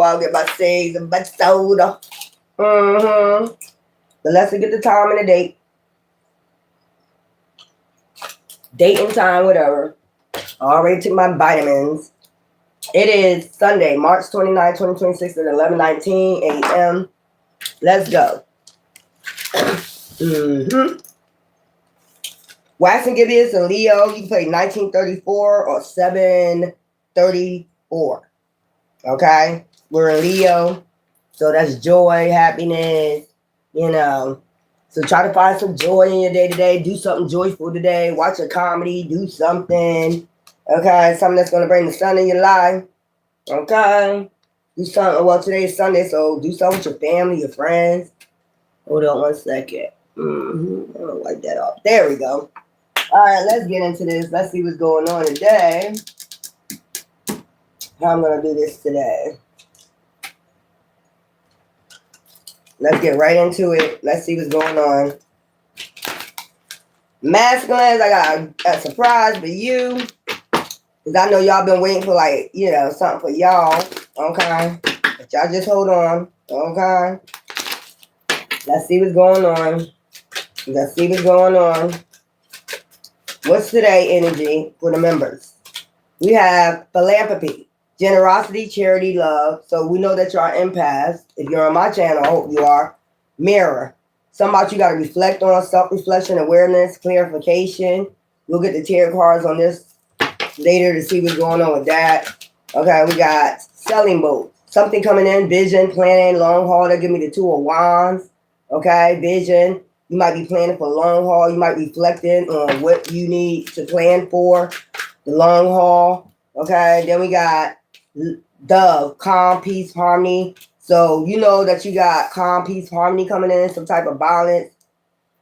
I'll get my sage and my soda. Mm-hmm. But let's get the time and the date. Date and time, whatever. I already took my vitamins. It is Sunday, March 29, 2026 at 11:19 a.m. Let's go. Mm-hmm. Wax and Gibeons and Leo, you can play 1934 or 734. Okay? We're in Leo. So that's joy, happiness, you know. So try to find some joy in your day to day. Do something joyful today. Watch a comedy. Do something. Okay? Something that's going to bring the sun in your life. Okay? Do something. Well, today is Sunday, so do something with your family, your friends. Hold on 1 second. I'm going to wipe that off. There we go. All right, let's get into this. Let's see what's going on today. How I'm going to do this today. Let's get right into it. Let's see what's going on. Masculines, I got a surprise for you. Because I know y'all been waiting for, like, you know, something for y'all. Okay? But y'all just hold on. Okay? Let's see what's going on. Let's see what's going on. What's today energy for the members? We have philanthropy, generosity, charity, love. So we know that you're empaths. If you're on my channel, I hope you are. Mirror. Something about you got to reflect on, self-reflection, awareness, clarification. We'll get the tarot cards on this later to see what's going on with that. Okay, we got selling boat. Something coming in, vision, planning, long haul. That give me the 2 of wands. Okay, vision. You might be planning for long haul. You might be reflecting on what you need to plan for the long haul. Okay, then we got dove, calm, peace, harmony. So you know that you got calm, peace, harmony coming in, some type of balance.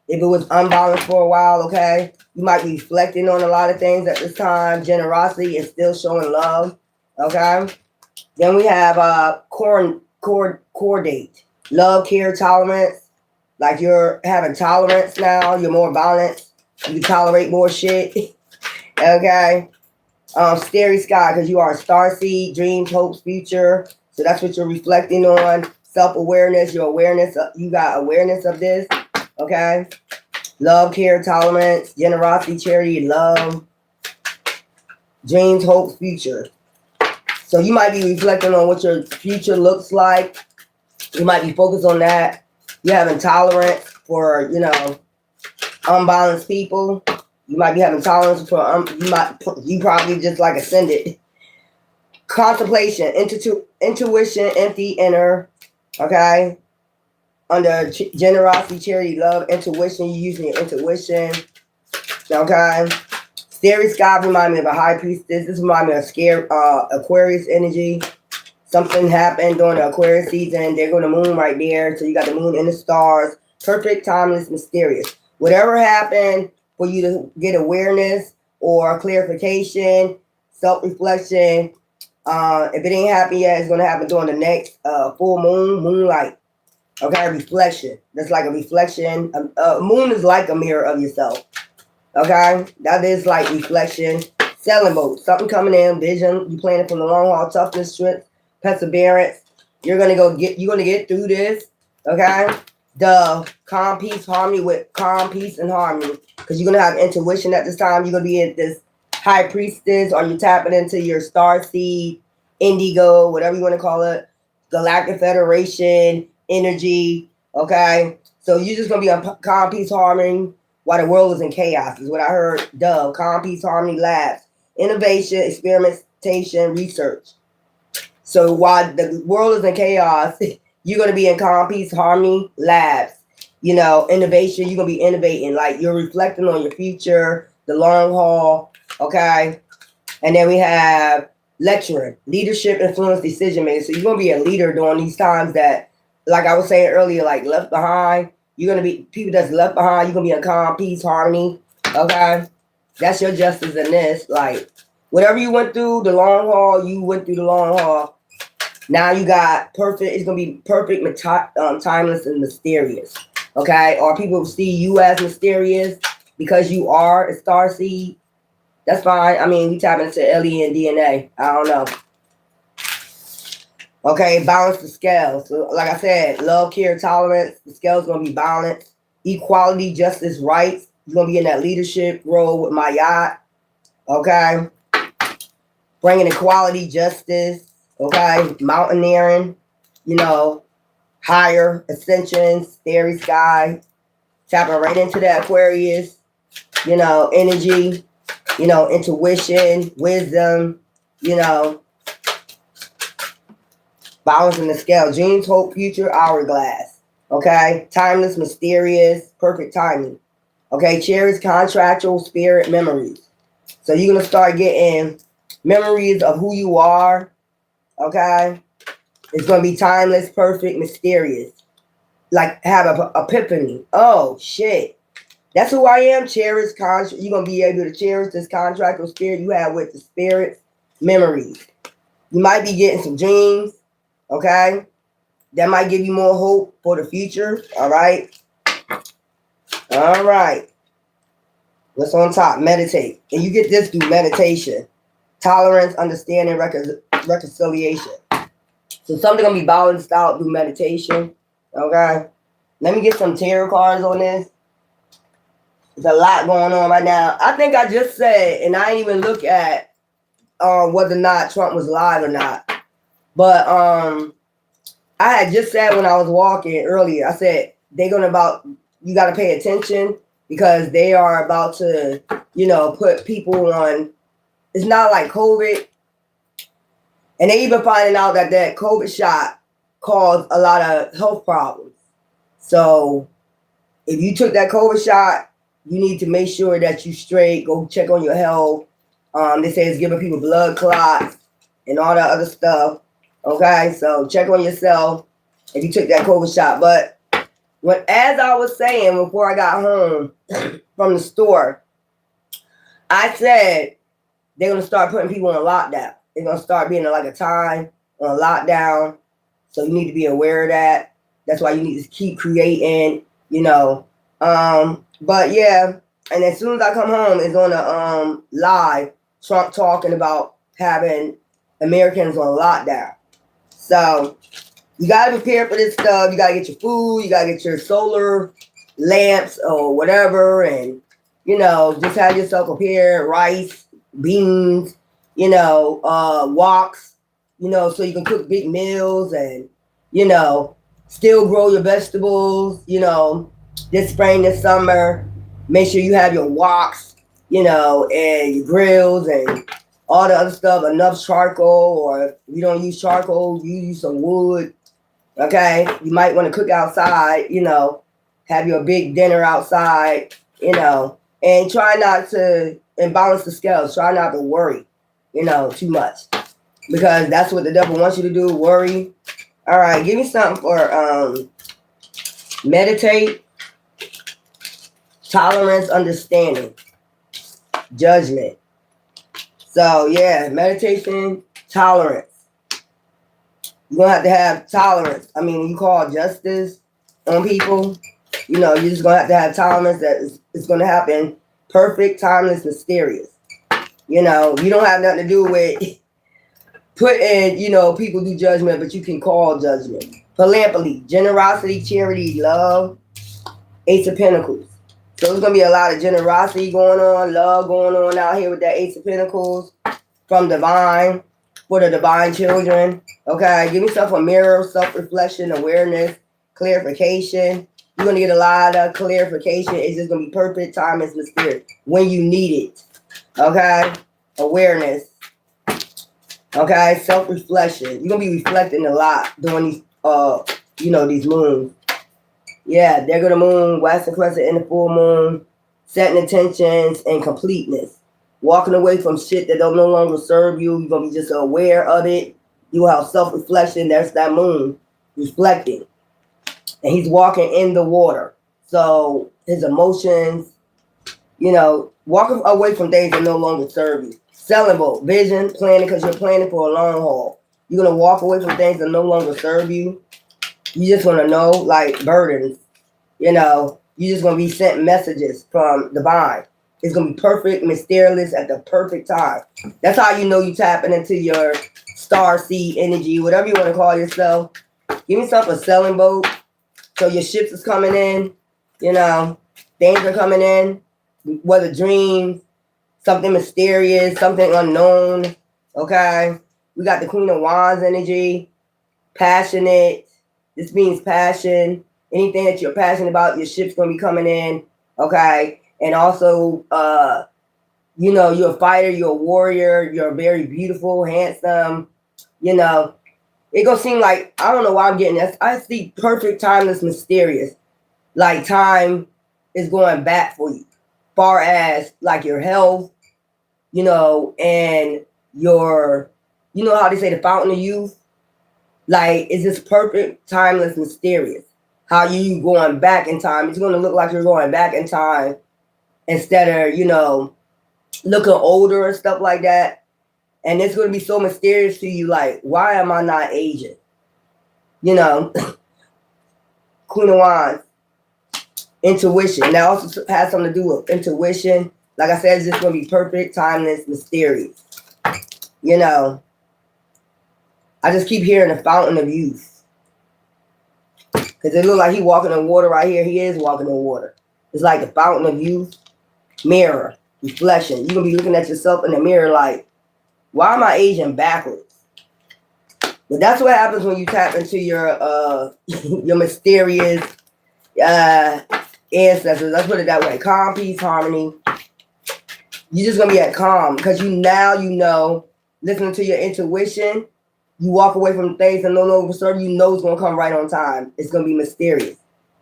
If it was unbalanced for a while, okay, you might be reflecting on a lot of things at this time. Generosity and still showing love. Okay. Then we have coordinate, love, care, tolerance. Like you're having tolerance now. You're more balanced. You tolerate more shit. Okay. Starry sky, because you are a starseed, dreams, hopes, future. So that's what you're reflecting on. Self-awareness, your awareness. You got awareness of this. Okay. Love, care, tolerance, generosity, charity, love. Dreams, hopes, future. So you might be reflecting on what your future looks like. You might be focused on that. You're having tolerance for, you know, unbalanced people. You might be having tolerance for, you probably just like ascended. Contemplation, intuition, empty, inner, okay? Under generosity, charity, love, intuition, you're using your intuition, okay? Starry sky remind me of a high priestess. This remind me of scared Aquarius energy. Something happened during the Aquarius season. There go the moon right there. So you got the moon and the stars. Perfect, timeless, mysterious. Whatever happened for you to get awareness or clarification, self-reflection. If it ain't happened yet, it's going to happen during the next full moon, moonlight. Okay, reflection. That's like a reflection. Moon is like a mirror of yourself. Okay, that is like reflection. Selling boat. Something coming in, vision. You planning for the long haul, toughness, strength, perseverance. You're gonna get through this. Okay. The calm, peace, harmony with calm, peace, and harmony. Because you're gonna have intuition at this time. You're gonna be at this high priestess, or you're tapping into your star seed, indigo, whatever you want to call it, galactic federation energy. Okay. So you're just gonna be on calm, peace, harmony while the world is in chaos, is what I heard. Dove, calm, peace, harmony, labs, innovation, experimentation, research. So while the world is in chaos, you're going to be in calm, peace, harmony, labs. You know, innovation, you're going to be innovating. Like you're reflecting on your future, the long haul, okay? And then we have lecturing, leadership, influence, decision making. So you're going to be a leader during these times that, like I was saying earlier, like left behind. You're going to be people that's left behind. You're going to be in calm, peace, harmony, okay? That's your justice in this. Like, whatever you went through, the long haul, you went through the long haul. Now you got perfect. It's going to be perfect, timeless, and mysterious. Okay? Or people see you as mysterious because you are a starseed. That's fine. I mean, we tap into alien DNA. I don't know. Okay, balance the scales. So, like I said, love, care, tolerance. The scale's gonna be balanced. Equality, justice, rights. You're gonna be in that leadership role with my yacht. Okay, bringing equality, justice. Okay, mountaineering. You know, higher ascension, starry sky. Tapping right into that Aquarius. You know, energy. You know, intuition, wisdom. You know, balancing the scale. Dreams, hope, future, hourglass. Okay. Timeless, mysterious, perfect timing. Okay. Cherish contractual spirit memories. So you're going to start getting memories of who you are. Okay. It's going to be timeless, perfect, mysterious. Like have an epiphany. Oh, shit. That's who I am. Cherish contract. You're going to be able to cherish this contractual spirit you have with the spirits memories. You might be getting some dreams. Okay. That might give you more hope for the future. All right. All right. What's on top? Meditate. And you get this through meditation. Tolerance, understanding, reconciliation. So something going to be balanced out through meditation. Okay. Let me get some tarot cards on this. There's a lot going on right now. I think I just said, and I didn't even look at whether or not Trump was live or not. But I had just said when I was walking earlier, I said you got to pay attention because they are about to, put people on. It's not like COVID. And they even finding out that COVID shot caused a lot of health problems. So if you took that COVID shot, you need to make sure that you straight, go check on your health. They say it's giving people blood clots and all that other stuff. Okay, so check on yourself if you took that COVID shot. But as I was saying before I got home from the store, I said they're going to start putting people on lockdown. They're going to start being like a time on lockdown. So you need to be aware of that. That's why you need to keep creating, But yeah, and as soon as I come home, it's on a live, Trump talking about having Americans on lockdown. So you got to prepare for this stuff. You got to get your food. You got to get your solar lamps or whatever. And, just have yourself prepared. Rice, beans, woks, so you can cook big meals and, still grow your vegetables, this spring, this summer. Make sure you have your woks, and your grills and all the other stuff, enough charcoal, or if you don't use charcoal, you use some wood. Okay. You might want to cook outside, have your big dinner outside, and try not to, and balance the scales. Try not to worry, too much, because that's what the devil wants you to do. Worry. All right. Give me something for, meditate, tolerance, understanding, judgment. So yeah, meditation, tolerance. You're going to have tolerance. I mean, when you call justice on people, you're just going to have tolerance that it's going to happen perfect, timeless, mysterious. You don't have nothing to do with putting, people do judgment, but you can call judgment. Philanthropy, generosity, charity, love, Ace of Pentacles. So there's going to be a lot of generosity going on, love going on out here with that Ace of Pentacles from divine, for the divine children. Okay, give yourself a mirror, self-reflection, awareness, clarification. You're going to get a lot of clarification. It's just going to be perfect, time and mysterious when you need it. Okay, awareness. Okay, self-reflection. You're going to be reflecting a lot during these, these moons. Yeah, they're going to moon, waxing crescent, and the full moon, setting intentions and completeness. Walking away from shit that don't no longer serve you. You're going to be just aware of it. You will have self-reflection. There's that moon reflecting. And he's walking in the water. So his emotions, walking away from things that no longer serve you. Sellable, vision, planning, because you're planning for a long haul. You're going to walk away from things that no longer serve you. You just want to know, like burdens, you're just going to be sent messages from divine. It's going to be perfect, mysterious at the perfect time. That's how you know you're tapping into your star seed energy, whatever you want to call yourself. Give me something, a selling boat. So your ships is coming in, you know, things are coming in, whether dreams, something mysterious, something unknown, okay? We got the Queen of Wands energy, passionate. This means passion. Anything that you're passionate about, your ship's going to be coming in, okay? And also, you know, you're a fighter, you're a warrior, you're very beautiful, handsome, you know. It gonna seem like, I don't know why I'm getting this. I see perfect, timeless, mysterious. Like time is going back for you. Far as like your health, you know, and your, you know how they say the fountain of youth? Like, it's just perfect, timeless, mysterious. How you going back in time. It's gonna look like you're going back in time instead of, you know, looking older and stuff like that. And it's going to be so mysterious to you, like, why am I not aging? You know, Queen of Wands, intuition. That also has something to do with intuition. Like I said, it's just going to be perfect, timeless, mysterious. You know, I just keep hearing the fountain of youth. Because it looks like he walking in water right here. He is walking in water. It's like the fountain of youth, mirror, reflection. You're going to be looking at yourself in the mirror like, why am I aging backwards? But that's what happens when you tap into your your mysterious ancestors. Let's put it that way. Calm, peace, harmony. You're just gonna be at calm because you know, listening to your intuition, you walk away from things that no longer serve you. You know it's gonna come right on time. It's gonna be mysterious.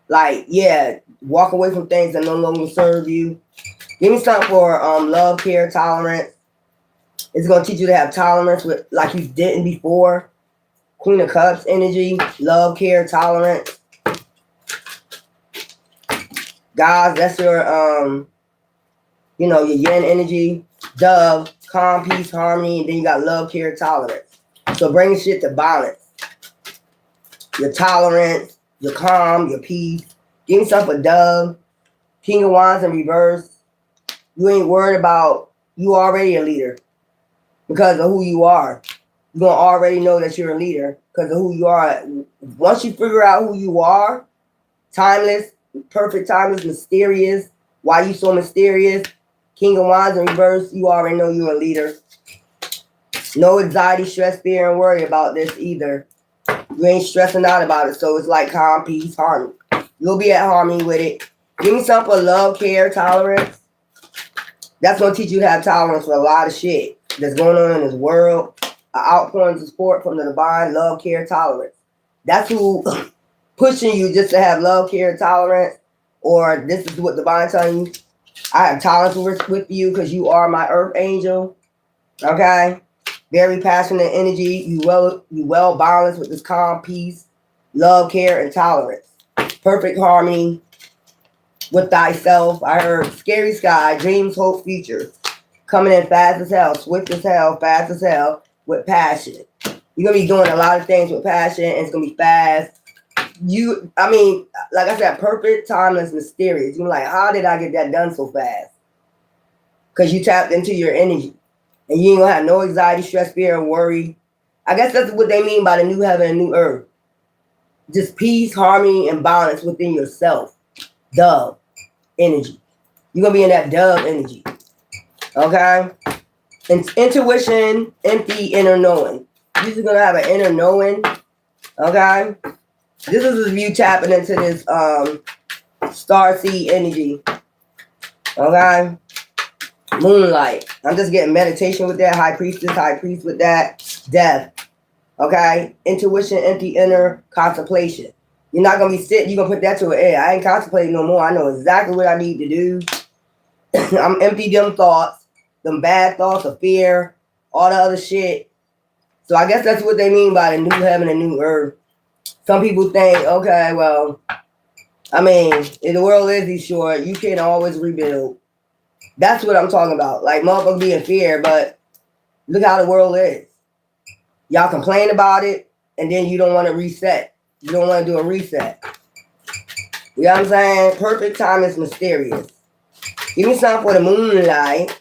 Like, yeah, walk away from things that no longer serve you. Give me something for love, care, tolerance. It's going to teach you to have tolerance with like you didn't before. Queen of Cups energy, love, care, tolerance. Guys, that's your, you know, your yin energy. Dove, calm, peace, harmony. And then you got love, care, tolerance. So bring shit to balance. Your tolerance, your calm, your peace. Give me something for Dove. King of Wands in reverse. You ain't worried about, you already a leader. Because of who you are. You're going to already know that you're a leader because of who you are. Once you figure out who you are, timeless, perfect, timeless, mysterious. Why you so mysterious? King of Wands in reverse, you already know you're a leader. No anxiety, stress, fear, and worry about this either. You ain't stressing out about it. So it's like calm, peace, harmony. You'll be at harmony with it. Give me something for love, care, tolerance. That's going to teach you to have tolerance for a lot of shit that's going on in this world. An outpouring of support from the divine, love, care, tolerance. That's who pushing you just to have love, care, tolerance. Or this is what divine telling you. I have tolerance with you because you are my earth angel. Okay? Very passionate energy. You well balanced with this calm, peace, love, care, and tolerance. Perfect harmony with thyself. I heard scary sky, dreams, hope, future. Coming in fast as hell, swift as hell, fast as hell, with passion. You're going to be doing a lot of things with passion, and it's going to be fast. I mean, like I said, perfect, timeless, mysterious. You're like, how did I get that done so fast? Because you tapped into your energy. And you ain't going to have no anxiety, stress, fear, and worry. I guess that's what they mean by the new heaven and new earth. Just peace, harmony, and balance within yourself. Dove energy. You're going to be in that dove energy. Okay? And intuition, empty, inner knowing. You're just going to have an inner knowing. Okay? This is you tapping into this star seed energy. Okay? Moonlight. I'm just getting meditation with that. High priestess, high priest with that. Death. Okay? Intuition, empty, inner, contemplation. You're not going to be sitting. You're going to put that to an end. I ain't contemplating no more. I know exactly what I need to do. I'm empty them thoughts. Them bad thoughts of fear. All the other shit. So I guess that's what they mean by the new heaven and new earth. Some people think, okay, well, I mean, if the world is these short, you can always rebuild. That's what I'm talking about. Like, motherfuckers be in fear, but look how the world is. Y'all complain about it, and then you don't want to reset. You don't want to do a reset. You know what I'm saying? Perfect time is mysterious. Give me something for the moonlight.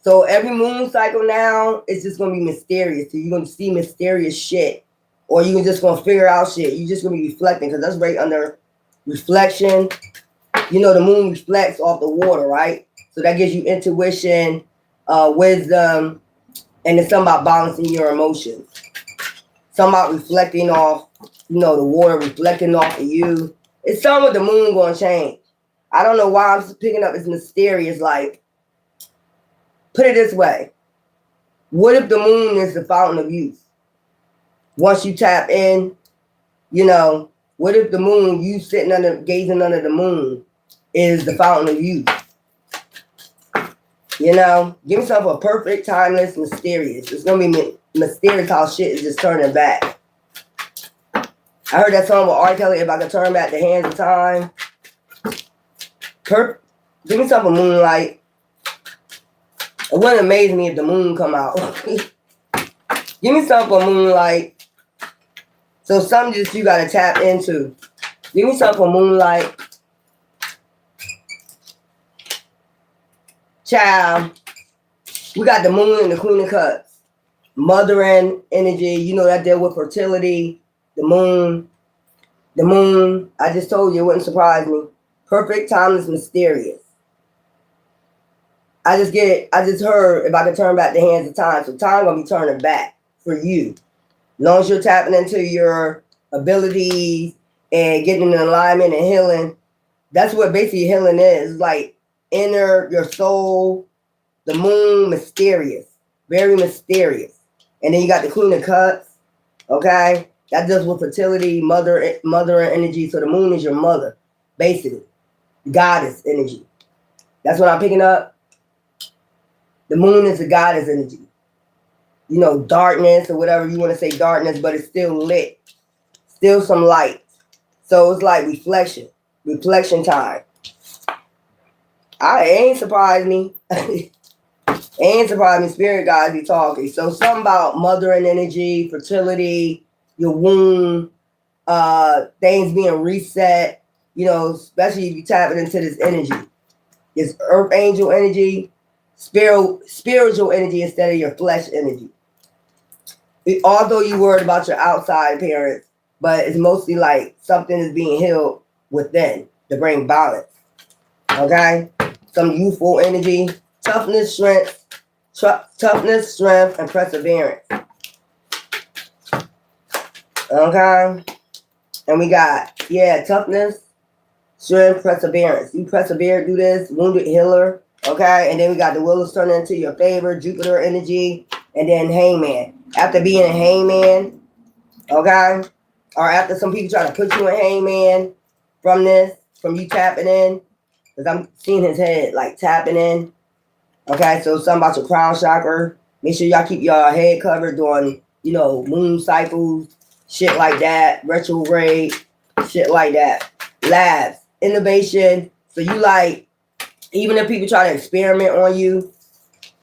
So every moon cycle now is just gonna be mysterious. So you're gonna see mysterious shit, or you're just gonna figure out shit. You're just gonna be reflecting because that's right under reflection. You know, the moon reflects off the water, right? So that gives you intuition, wisdom, and it's something about balancing your emotions. Something about reflecting off, you know, the water reflecting off of you. It's something with the moon gonna change. I don't know why I'm just picking up. It's mysterious. Like, put it this way. What if the moon is the fountain of youth? Once you tap in, you know, what if the moon, you sitting under, gazing under the moon, is the fountain of youth? You know, give yourself a perfect, timeless, mysterious. It's gonna be mysterious how shit is just turning back. I heard that song with R. Kelly, If I Could Turn Back the Hands of Time. Give me some moonlight. It wouldn't amaze me if the moon come out. Give me some moonlight. So something just you gotta tap into. Give me some moonlight. Child, we got the moon and the Queen of Cups. Mothering energy, you know that deal with fertility. The moon, I just told you, it wouldn't surprise me. Perfect, timeless, mysterious. I just heard if I could turn back the hands of time. So time gonna be turning back for you. As long as you're tapping into your abilities and getting in alignment and healing. That's what basically healing is. Like inner, your soul, the moon, mysterious. Very mysterious. And then you got the Queen of Cups. Okay? That deals with fertility, mother energy. So the moon is your mother, basically. Goddess energy. That's what I'm picking up. The moon is the goddess energy. You know, darkness or whatever you want to say darkness, but it's still lit. Still some light. So it's like reflection. Reflection time. It ain't surprised me. Ain't surprised me. Spirit guys be talking. So something about mothering energy, fertility, your womb, things being reset, you know, especially if you're tapping into this energy. It's earth angel energy, spiritual energy instead of your flesh energy. Although you worried about your outside appearance, but it's mostly like something is being healed within to bring balance. Okay? Some youthful energy, toughness, strength, and perseverance. Okay? And we got, toughness, strength, perseverance. You persevere, do this, wounded healer. Okay? And then we got the wheel is turning into your favor, Jupiter energy, and then hangman. After being a hangman, okay? Or after some people try to put you in hangman from you tapping in, because I'm seeing his head like tapping in. Okay, so something about your crown chakra. Make sure y'all keep your head covered during, you know, moon cycles, shit like that, retrograde, shit like that. Labs, innovation. So you like, even if people try to experiment on you,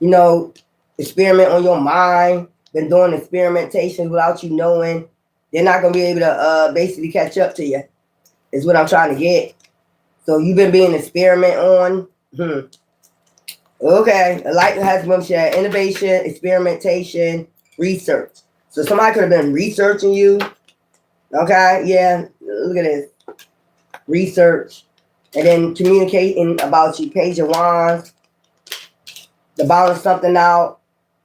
you know, experiment on your mind, been doing experimentation without you knowing, they're not going to be able to basically catch up to you, is what I'm trying to get. So you've been being experiment on. Okay, a light has been shared. Innovation, experimentation, research. So somebody could have been researching you. Okay, yeah, look at this. Research. And then communicating about you. Page of Wands. To balance something out.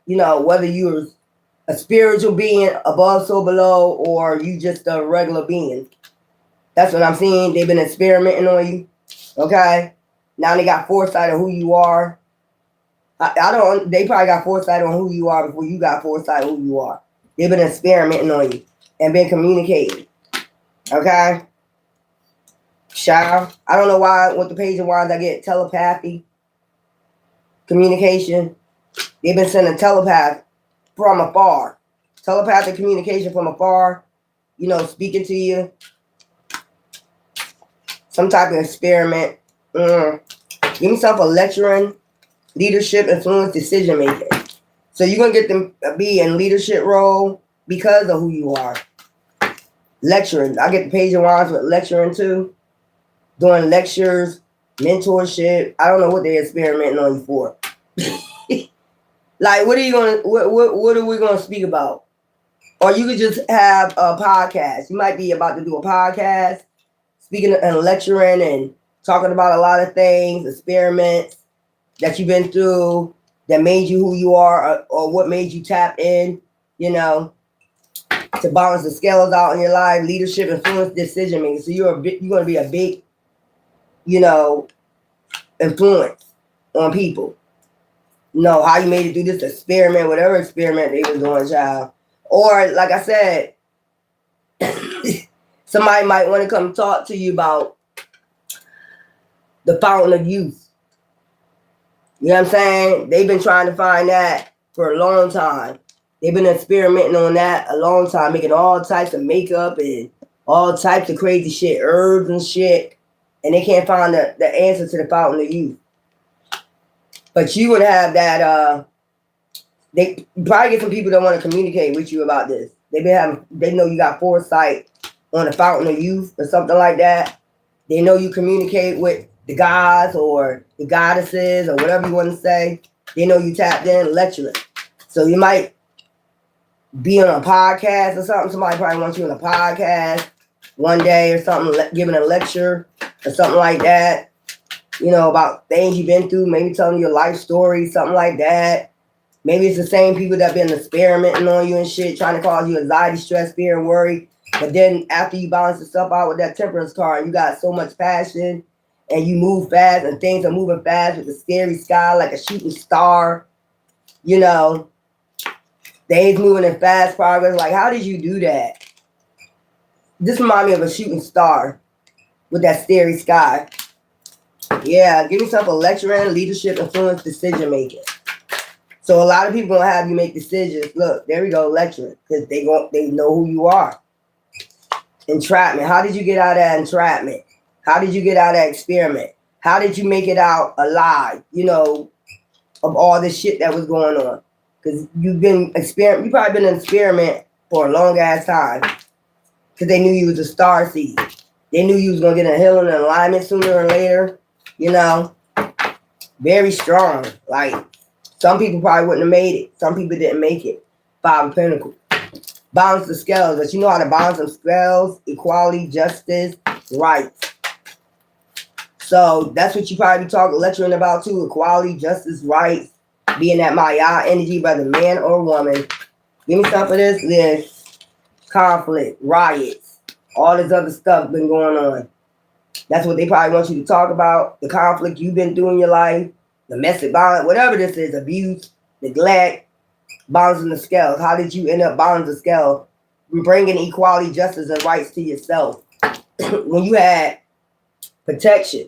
You know, whether you're a spiritual being above, so below, or you just a regular being. That's what I'm seeing. They've been experimenting on you. Okay? Now they got foresight of who you are. They probably got foresight on who you are before you got foresight on who you are. They've been experimenting on you and been communicating. Okay? Child. I don't know why with the Page of Wands I get telepathy. Communication. They've been sending telepath from afar. Telepathic communication from afar. You know, speaking to you. Some type of experiment. Give me some for lecturing. Leadership, influence, decision making. So you're going to get them be in leadership role because of who you are. Lecturing. I get the Page of Wands with lecturing too. Doing lectures, mentorship. I don't know what they're experimenting on you for. Like, what are you gonna? What are we gonna speak about? Or you could just have a podcast. You might be about to do a podcast, speaking and lecturing and talking about a lot of things, experiments that you've been through that made you who you are, or what made you tap in, you know, to balance the scales out in your life, leadership, influence, decision making. So you're going to be a big, you know, influence on people. You know, how you made it through this experiment, whatever experiment they was doing, child. Or, like I said, somebody might want to come talk to you about the fountain of youth. You know what I'm saying? They've been trying to find that for a long time. They've been experimenting on that a long time, making all types of makeup and all types of crazy shit, herbs and shit. And they can't find the answer to the fountain of youth. But you would have that, they probably get some people that want to communicate with you about this. They know you got foresight on the fountain of youth or something like that. They know you communicate with the gods or the goddesses or whatever you want to say. They know you tapped in lecturing. So you might be on a podcast or something. Somebody probably wants you on a podcast one day or something, giving a lecture or something like that. You know, about things you've been through, maybe telling your life story, something like that. Maybe it's the same people that been experimenting on you and shit, trying to cause you anxiety, stress, fear, and worry. But then after you balance yourself out with that temperance card, you got so much passion and you move fast and things are moving fast with the scary sky like a shooting star. You know, things moving in fast progress. Like, how did you do that? This reminds me of a shooting star with that starry sky. Yeah, give yourself a lecturing, leadership, influence, decision making. So a lot of people gonna have you make decisions. Look, there we go, lecturing, because they know who you are. Entrapment. How did you get out of that entrapment? How did you get out of that experiment? How did you make it out alive? You know, of all this shit that was going on, because you probably been an experiment for a long ass time, because they knew you was a star seed. They knew you was gonna get a healing and alignment sooner or later. You know, very strong. Like, some people probably wouldn't have made it. Some people didn't make it. Five of Pentacles. Balance the scales. But you know how to balance them scales. Equality, justice, rights. So that's what you probably be lecturing about too. Equality, justice, rights. Being that Maya energy, whether man or woman. Give me some of this list. Conflict, riots. All this other stuff been going on. That's what they probably want you to talk about. The conflict you've been through in your life. Domestic violence, whatever this is, abuse, neglect, balancing the scales. How did you end up balancing the scale? Bringing equality, justice, and rights to yourself. When you had protection,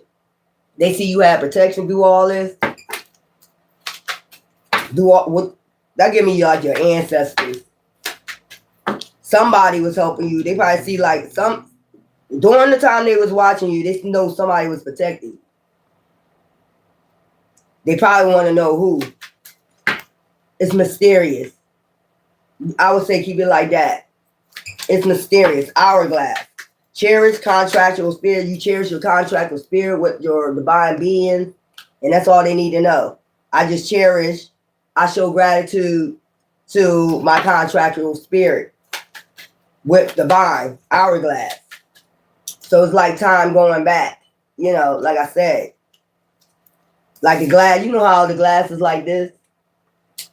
they see you had protection through all this. That give me like your ancestors. Somebody was helping you. They probably see like during the time they was watching you, they know somebody was protecting you. They probably want to know who. It's mysterious. I would say keep it like that. It's mysterious. Hourglass. Cherish contractual spirit. You cherish your contractual spirit with your divine being. And that's all they need to know. I just cherish. I show gratitude to my contractual spirit with divine. Hourglass. So it's like time going back. You know, like I said. Like the glass, you know how the glass is like this,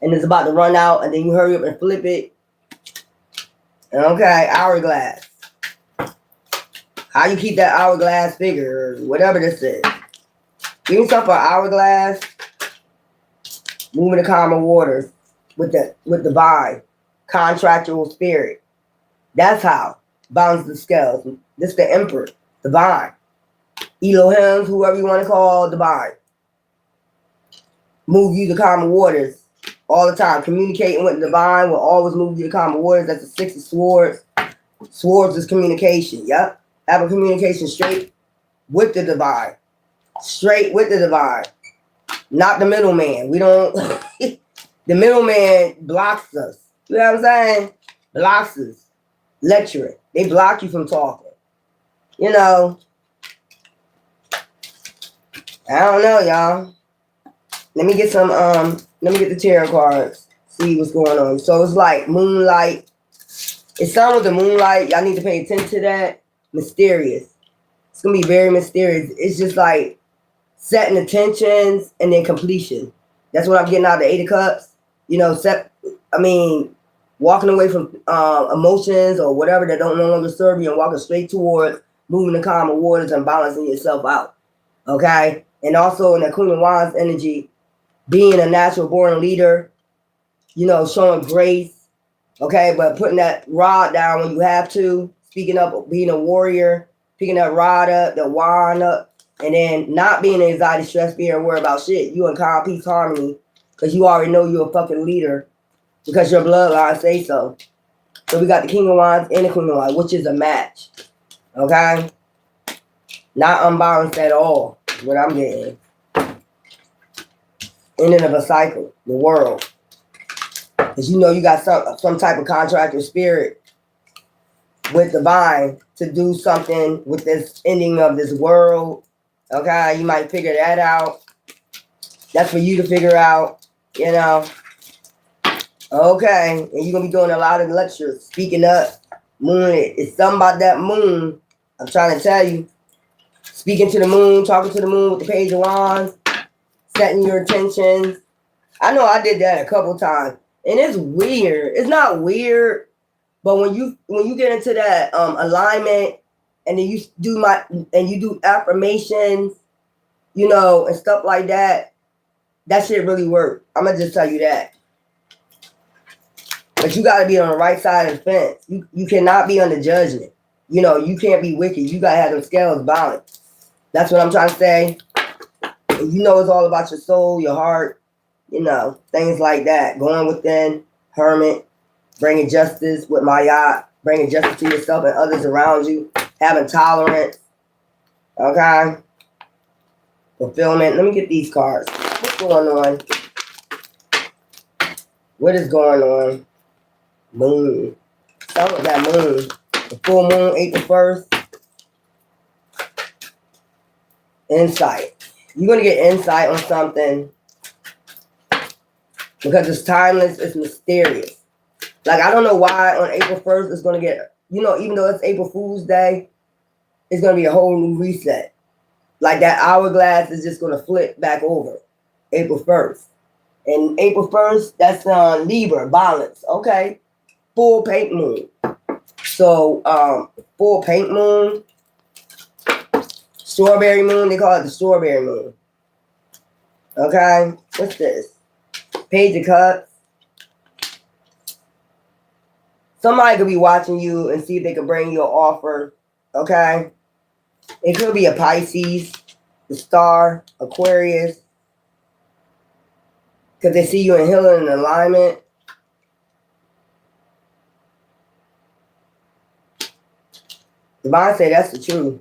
and it's about to run out, and then you hurry up and flip it. Okay, hourglass. How you keep that hourglass figure, or whatever this is. Give me something for hourglass. Moving the calmer waters with the vine. Contractual spirit. That's how. Balance the scales. This the emperor. The vine. Elohim, whoever you want to call, the vine. Move you to calmer waters all the time. Communicating with the divine will always move you to calmer waters. That's the Six of Swords. Swords is communication. Yep. Have a communication straight with the divine. Straight with the divine. Not the middleman. We don't. The middleman blocks us. You know what I'm saying? Blocks us. Lecturing. They block you from talking. You know. I don't know, y'all. Let me get some Let me get the tarot cards. See what's going on. So it's like moonlight. It's something with the moonlight. Y'all need to pay attention to that. Mysterious. It's gonna be very mysterious. It's just like setting intentions and then completion. That's what I'm getting out of the Eight of Cups. You know, walking away from emotions or whatever that don't no longer serve you and walking straight towards moving the calmer waters and balancing yourself out. Okay? And also in the Queen of Wands energy, being a natural born leader, you know, showing grace, okay, but putting that rod down when you have to, speaking up, being a warrior, picking that rod up, the wand up, and then not being anxiety, stress, fear, and worry about shit. You in calm, peace, harmony, because you already know you're a fucking leader because your bloodline say so. So we got the King of Wands and the Queen of Wands, which is a match, okay? Not unbalanced at all, is what I'm getting. Ending of a cycle, the world. Because you know you got some type of contract or spirit with divine to do something with this ending of this world. Okay, you might figure that out. That's for you to figure out, you know. Okay, and you're going to be doing a lot of lectures, speaking up. Moon, it's something about that moon. I'm trying to tell you. Speaking to the moon, talking to the moon with the Page of Wands, setting your intentions. I know I did that a couple times. And it's weird. It's not weird, but when you get into that alignment, and then you do affirmations, you know, and stuff like that, that shit really works. I'm gonna just tell you that. But you gotta be on the right side of the fence. You cannot be under judgment. You know, you can't be wicked. You gotta have them scales balanced. That's what I'm trying to say. And you know, it's all about your soul, your heart, you know, things like that. Going within, hermit, bringing justice with Mayat, bringing justice to yourself and others around you, having tolerance, okay? Fulfillment. Let me get these cards. What's going on? What is going on? Moon. Start with that moon. The full moon, April 1st. Insight. You're going to get insight on something because it's timeless, it's mysterious. Like, I don't know why on April 1st it's going to get, you know, even though it's April Fool's Day, it's going to be a whole new reset. Like that hourglass is just going to flip back over April 1st. And April 1st, that's Libra, balance. Okay. Full pink moon. So, full pink moon, strawberry moon, they call it the strawberry moon. Okay. What's this? Page of Cups. Somebody could be watching you and see if they can bring you an offer. Okay. It could be a Pisces, the Star, Aquarius. Because they see you in healing and alignment. Divine say that's the truth.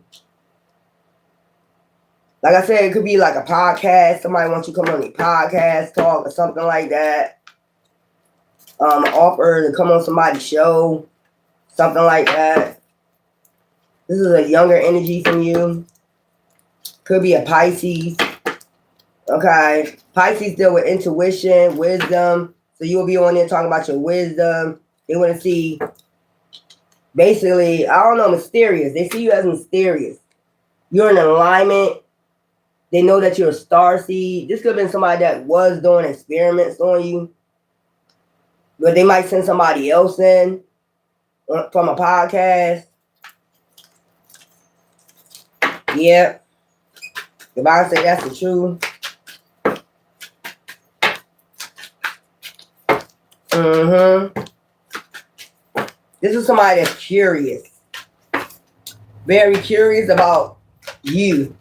Like I said, it could be like a podcast. Somebody wants you to come on a podcast, talk, or something like that. Offer to come on somebody's show, something like that. This is a younger energy from you. Could be a Pisces. Okay. Pisces deal with intuition, wisdom. So you'll be on there talking about your wisdom. They want to see, basically, I don't know, mysterious. They see you as mysterious. You're in alignment. They know that you're a star seed. This could have been somebody that was doing experiments on you. But they might send somebody else in from a podcast. Yeah. The Bible say that's the truth. This is somebody that's curious. Very curious about you.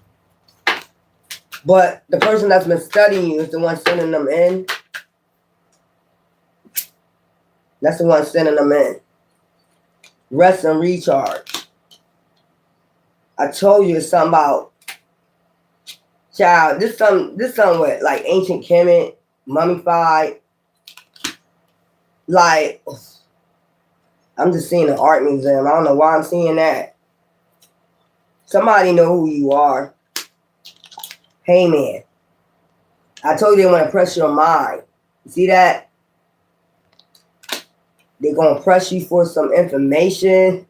But the person that's been studying you is the one sending them in. That's the one sending them in. Rest and recharge. I told you it's something about, child, this something with like ancient Kemet, Mummfied. Like, I'm just seeing an art museum. I don't know why I'm seeing that. Somebody know who you are. Hey, man. I told you they want to press your mind. You see that? They're going to press you for some information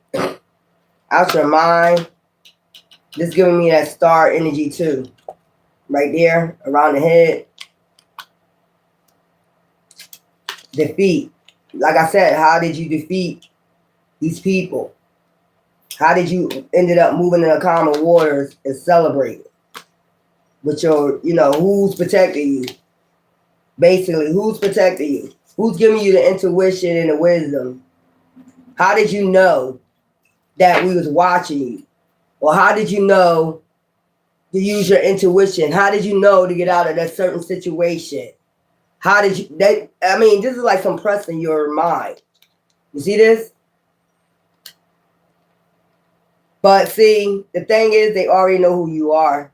out your mind. This giving me that star energy too. Right there, around the head. Defeat. Like I said, how did you defeat these people? How did you ended up moving in the common waters and celebrating? With your, who's protecting you? Basically, who's protecting you? Who's giving you the intuition and the wisdom? How did you know that we was watching you? Or how did you know to use your intuition? How did you know to get out of that certain situation? How did you, this is like compressing your mind. You see this? But see, the thing is, they already know who you are.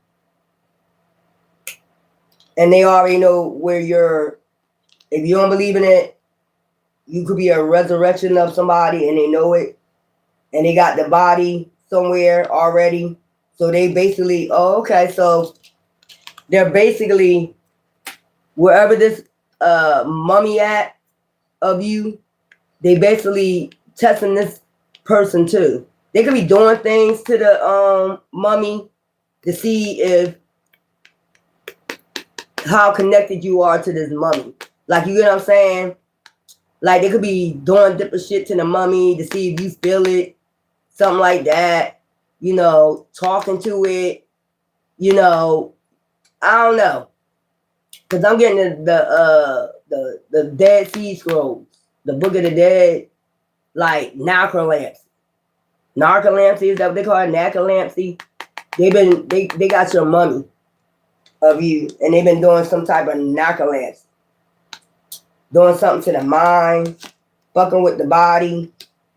And they already know where you're, if you don't believe in it, you could be a resurrection of somebody and they know it. And they got the body somewhere already. So they basically, okay, so they're basically, wherever this mummy at of you, they basically testing this person too. They could be doing things to the mummy to see if how connected you are to this mummy. Like, you get what I'm saying? Like, they could be doing different shit to the mummy to see if you feel it. Something like that. Talking to it. I don't know. Because I'm getting the Dead Sea Scrolls. The Book of the Dead. Like, narcolepsy. Narcolepsy, is that what they call it? Narcolepsy. They got your mummy of you, and they've been doing some type of narcolepsy, doing something to the mind, fucking with the body.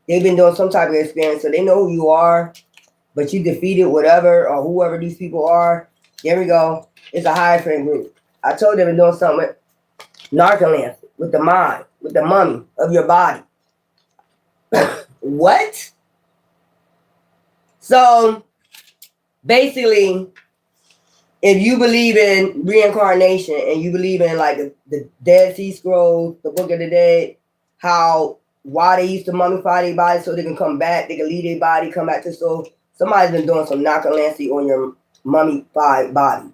They've been doing some type of experience, so they know who you are, but you defeated whatever or whoever these people are. There we go. It's a Hierophant group. I told them they've been doing something with narcolepsy, with the mind, with the mummy of your body. What? So basically, if you believe in reincarnation and you believe in like the Dead Sea Scrolls, the Book of the Dead, why they used to mummify their body so they can come back, they can leave their body, come back to soul. Somebody's been doing some narcolepsy on your mummified body.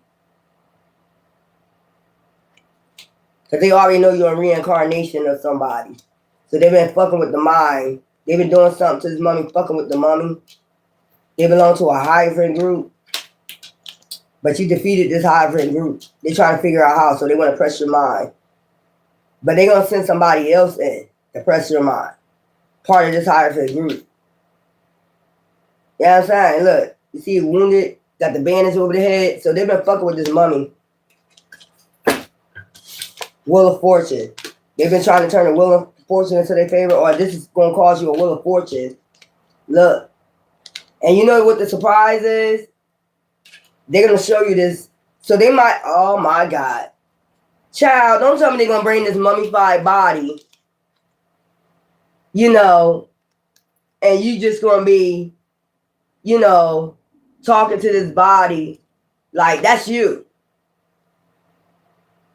Because they already know you're a reincarnation of somebody. So they've been fucking with the mind. They've been doing something to this mummy, fucking with the mummy. They belong to a Hierophant group. But you defeated this Hierophant group. They're trying to figure out how, so they want to press your mind. But they're going to send somebody else in to press your mind. Part of this Hierophant group. You know what I'm saying? Look, you see it wounded, got the bandage over the head. So they've been fucking with this mummy. Wheel of Fortune. They've been trying to turn the Wheel of Fortune into their favor, or this is going to cause you a Wheel of Fortune. Look. And you know what the surprise is? They're going to show you this. So they might, oh my God. Child, don't tell me they're going to bring this mummified body, and you just going to be, talking to this body like that's you.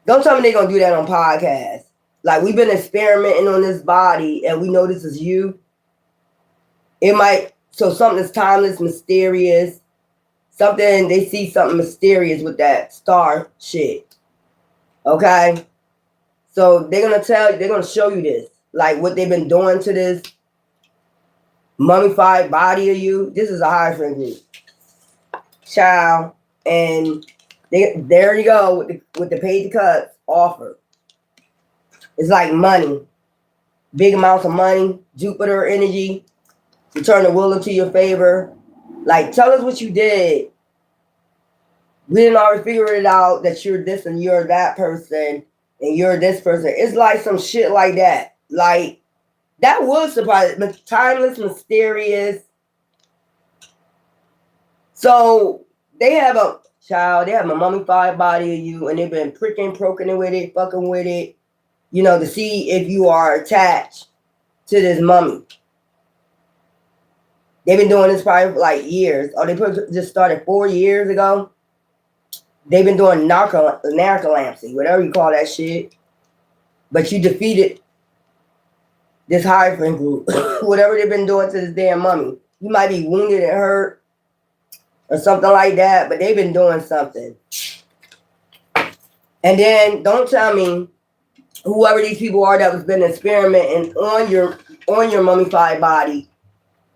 Don't tell me they're going to do that on podcasts. Like, we've been experimenting on this body and we know this is you. It might, so something that's timeless, mysterious. Something, they see something mysterious with that star shit. Okay? So they're going to show you this. Like what they've been doing to this mummified body of you. This is a Hierophant group. Child. And there you go with the Page of Cups offer. It's like money. Big amounts of money. Jupiter energy. To turn the wheel into your favor. Like, tell us what you did. We didn't already figure it out that you're this and you're that person and you're this person. It's like some shit like that. Like, that would surprise me. Timeless, mysterious. So, they have a mummified body of you and they've been poking with it, fucking with it, to see if you are attached to this mummy. They've been doing this probably for like years. Or they just started 4 years ago. They've been doing narcolepsy, whatever you call that shit. But you defeated this Hierophant group. Whatever they've been doing to this damn mummy. You might be wounded and hurt or something like that, but they've been doing something. And then don't tell me whoever these people are that was been experimenting on your mummified body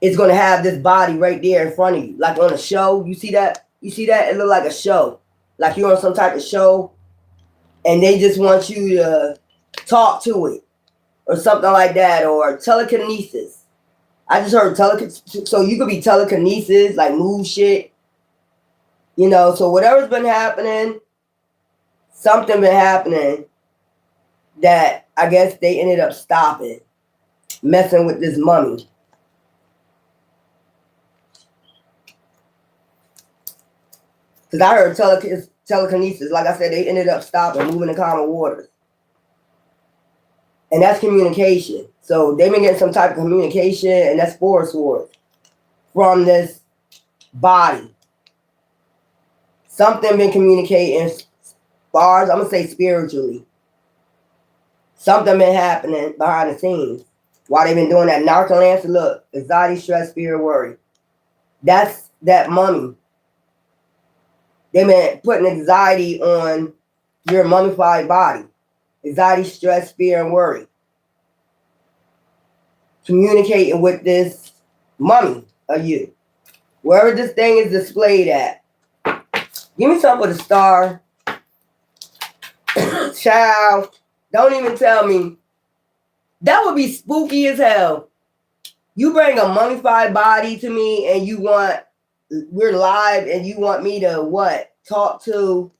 is going to have this body right there in front of you, like on a show. You see that? You see that? It look like a show, like you're on some type of show, and they just want you to talk to it or something like that, or telekinesis. I just heard telekinesis, so you could be telekinesis, like move shit, you know. So whatever's been happening, something been happening that I guess they ended up stopping, messing with this mummy. Because I heard telekinesis, like I said, they ended up stopping, moving in calmer waters. And that's communication. So they've been getting some type of communication, and that's force wars from this body. Something been communicating, as far as I'm going to say spiritually. Something been happening behind the scenes. While they've been doing that narcolepsy, look, anxiety, stress, fear, worry. That's that mummy. They've been putting anxiety on your mummified body. Anxiety, stress, fear, and worry. Communicating with this mummy of you. Wherever this thing is displayed at. Give me something with a star. Child, don't even tell me. That would be spooky as hell. You bring a mummified body to me and you want, we're live and you want me to what? Talk to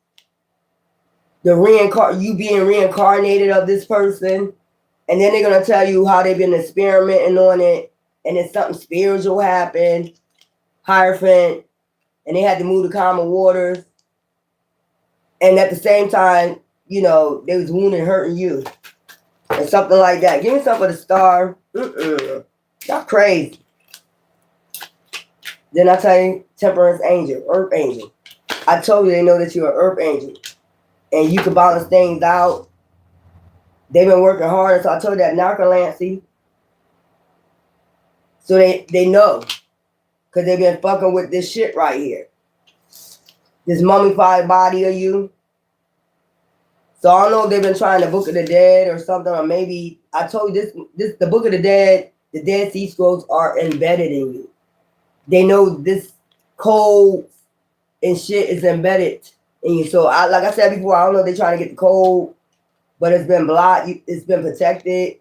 the you being reincarnated of this person. And then they're going to tell you how they've been experimenting on it. And then something spiritual happened. Hierophant. And they had to move to calmer waters. And at the same time, you know, they was wounding, hurting you. And something like that. Give me something with a star. Y'all crazy. Then I tell you, temperance angel, earth angel. I told you they know that you're an earth angel. And you can balance things out. They've been working hard. So I told you that narcolepsy. So they know. Because they've been fucking with this shit right here. This mummified body of you. So I don't know if they've been trying the Book of the Dead or something, or maybe I told you this the Book of the Dead Sea Scrolls are embedded in you. They know this code and shit is embedded in you. So like I said before, I don't know if they're trying to get the code, but it's been blocked, it's been protected.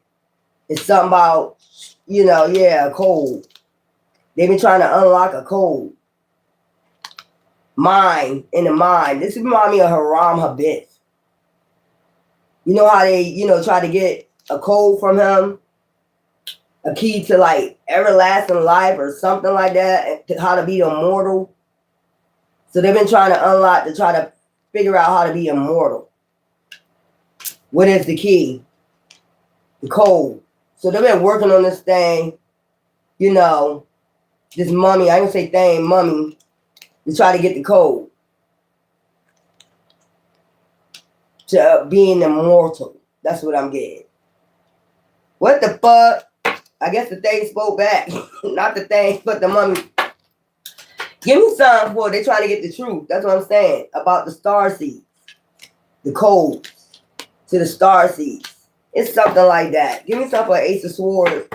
It's something about, you know, yeah, a code. They've been trying to unlock a code. Mind in the mind. This reminds me of Haram Habib. You know how they, you know, try to get a code from him? A key to like everlasting life or something like that. And how to be immortal. So they've been trying to unlock to try to figure out how to be immortal. What is the key? The code. So they've been working on this thing, you know, this mummy, I ain't gonna say thing, mummy, to try to get the code. To being immortal. That's what I'm getting. What the fuck? I guess the thing spoke back. Not the thing, but the mummy. Give me something for they trying to get the truth. That's what I'm saying. About the star seeds. The code to the star seeds. It's something like that. Give me something for Ace of Swords.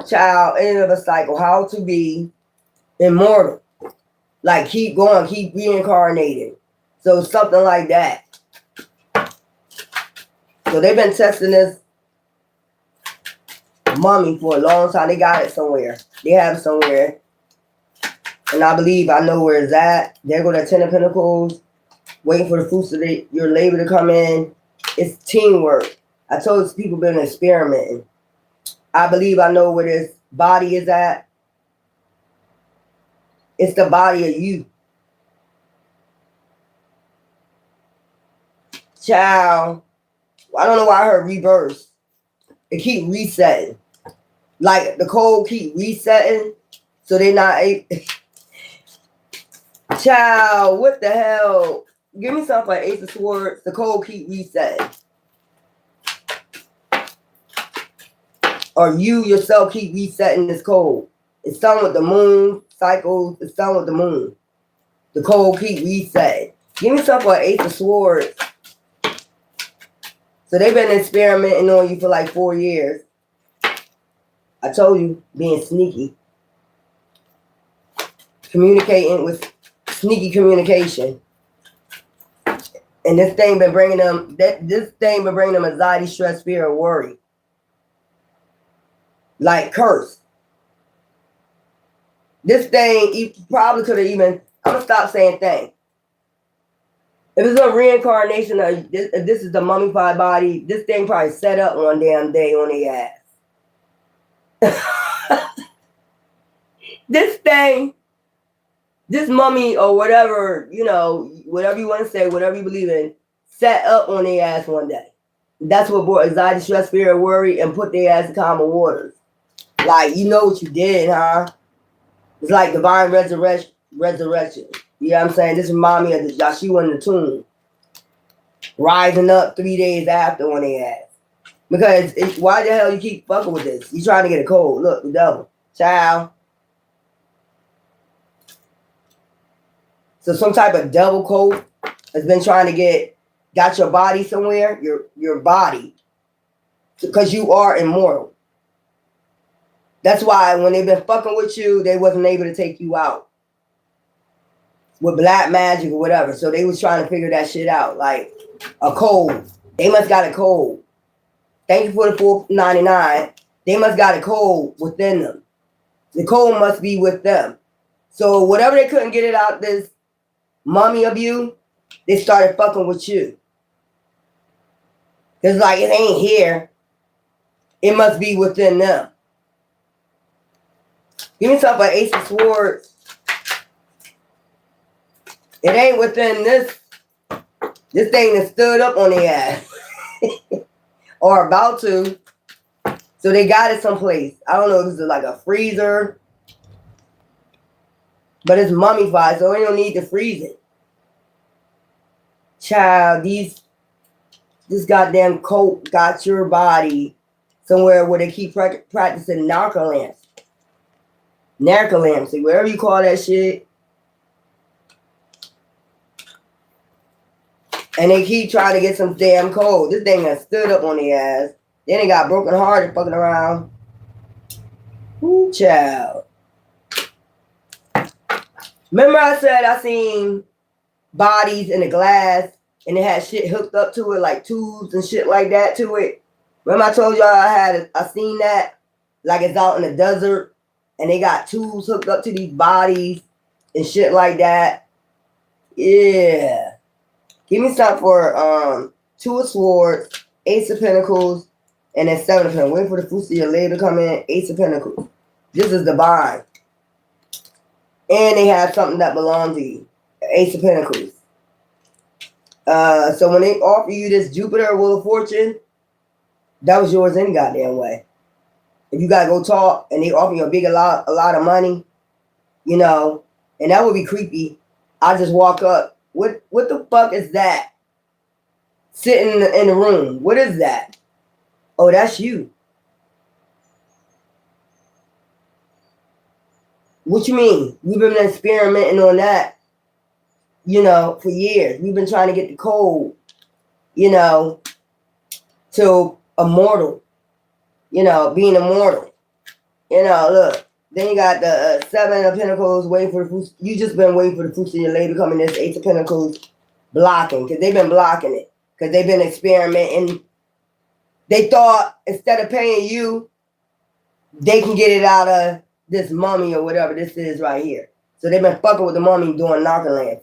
Child, end of a cycle. How to be immortal. Like keep going, keep reincarnating. So something like that. So they've been testing this mummy for a long time. They got it somewhere. They have it somewhere. And I believe I know where it's at. There go that Ten of Pentacles. Waiting for the fruits of your labor to come in. It's teamwork. I told you people been experimenting. I believe I know where this body is at. It's the body of you. Child. I don't know why I heard reverse. It keep resetting. Like the code keep resetting. So they not Child, what the hell? Give me something like Ace of Swords. The code keep resetting. or you yourself keep resetting this code. It's done with the moon cycles. It's done with the moon. The code keep resetting. Give me something for Ace of Swords. So they've been experimenting on you for like 4 years. I told you, being sneaky. Communicating with sneaky communication. And this thing been bringing them, anxiety, stress, fear, or worry. Like curse. This thing, you probably could have even, I'm going to stop saying thing. If it's a reincarnation, if this is the mummified body, this thing probably set up one damn day on their ass. This thing, this mummy or whatever, you know, whatever you want to say, whatever you believe in, set up on their ass one day. That's what brought anxiety, stress, fear, and worry and put their ass in calmer waters. Like, you know what you did, huh? It's like divine resurrection. You know what I'm saying? This reminds me of the Joshua in the tomb. Rising up 3 days after on their ass. Because why the hell you keep fucking with this? You trying to get a cold. Look, the devil. Child. So some type of devil code has been trying to got your body somewhere, your body. Because you are immortal. That's why when they've been fucking with you, they wasn't able to take you out. With black magic or whatever. So they was trying to figure that shit out. Like a code. They must got a code. Thank you for the $4.99. They must got a code within them. The code must be with them. So whatever they couldn't get it out this mummy of you, they started fucking with you. It's like it ain't here. It must be within them. Give me something for Ace of Swords. It ain't within this. This thing that stood up on their ass. Or about to. So they got it someplace. I don't know if this is like a freezer. But it's mummified, so they don't need to freeze it. Child, this goddamn coat got your body somewhere where they keep practicing narcolepsy. Narcolepsy, wherever you call that shit. And they keep trying to get some damn code. This thing has stood up on their ass. Then they got broken hearted fucking around. Ooh, child. Remember I said I seen bodies in the glass and it had shit hooked up to it, like tubes and shit like that to it. Remember I told y'all I seen that? Like it's out in the desert and they got tubes hooked up to these bodies and shit like that. Yeah. Give me something for 2 of Swords, Ace of Pentacles, and then 7 of Pentacles. Wait for the fruits of your labor to come in. Ace of Pentacles. This is divine. And they have something that belongs to you. Ace of Pentacles. So when they offer you this Jupiter Wheel of Fortune, that was yours any goddamn way. If you gotta go talk and they offer you a lot of money, you know, and that would be creepy. I just walk up. What the fuck is that? Sitting in the room. What is that? Oh, that's you. What you mean? We've been experimenting on that, you know, for years. We've been trying to get the code, you know, to immortal, you know, being immortal. You know, look. Then you got the 7 of Pentacles waiting for the fruits. You just been waiting for the fruits of your labor coming. This 8 of Pentacles blocking because they've been blocking it because they've been experimenting. They thought instead of paying you, they can get it out of this mummy or whatever this is right here. So they've been fucking with the mummy doing narcolepsy.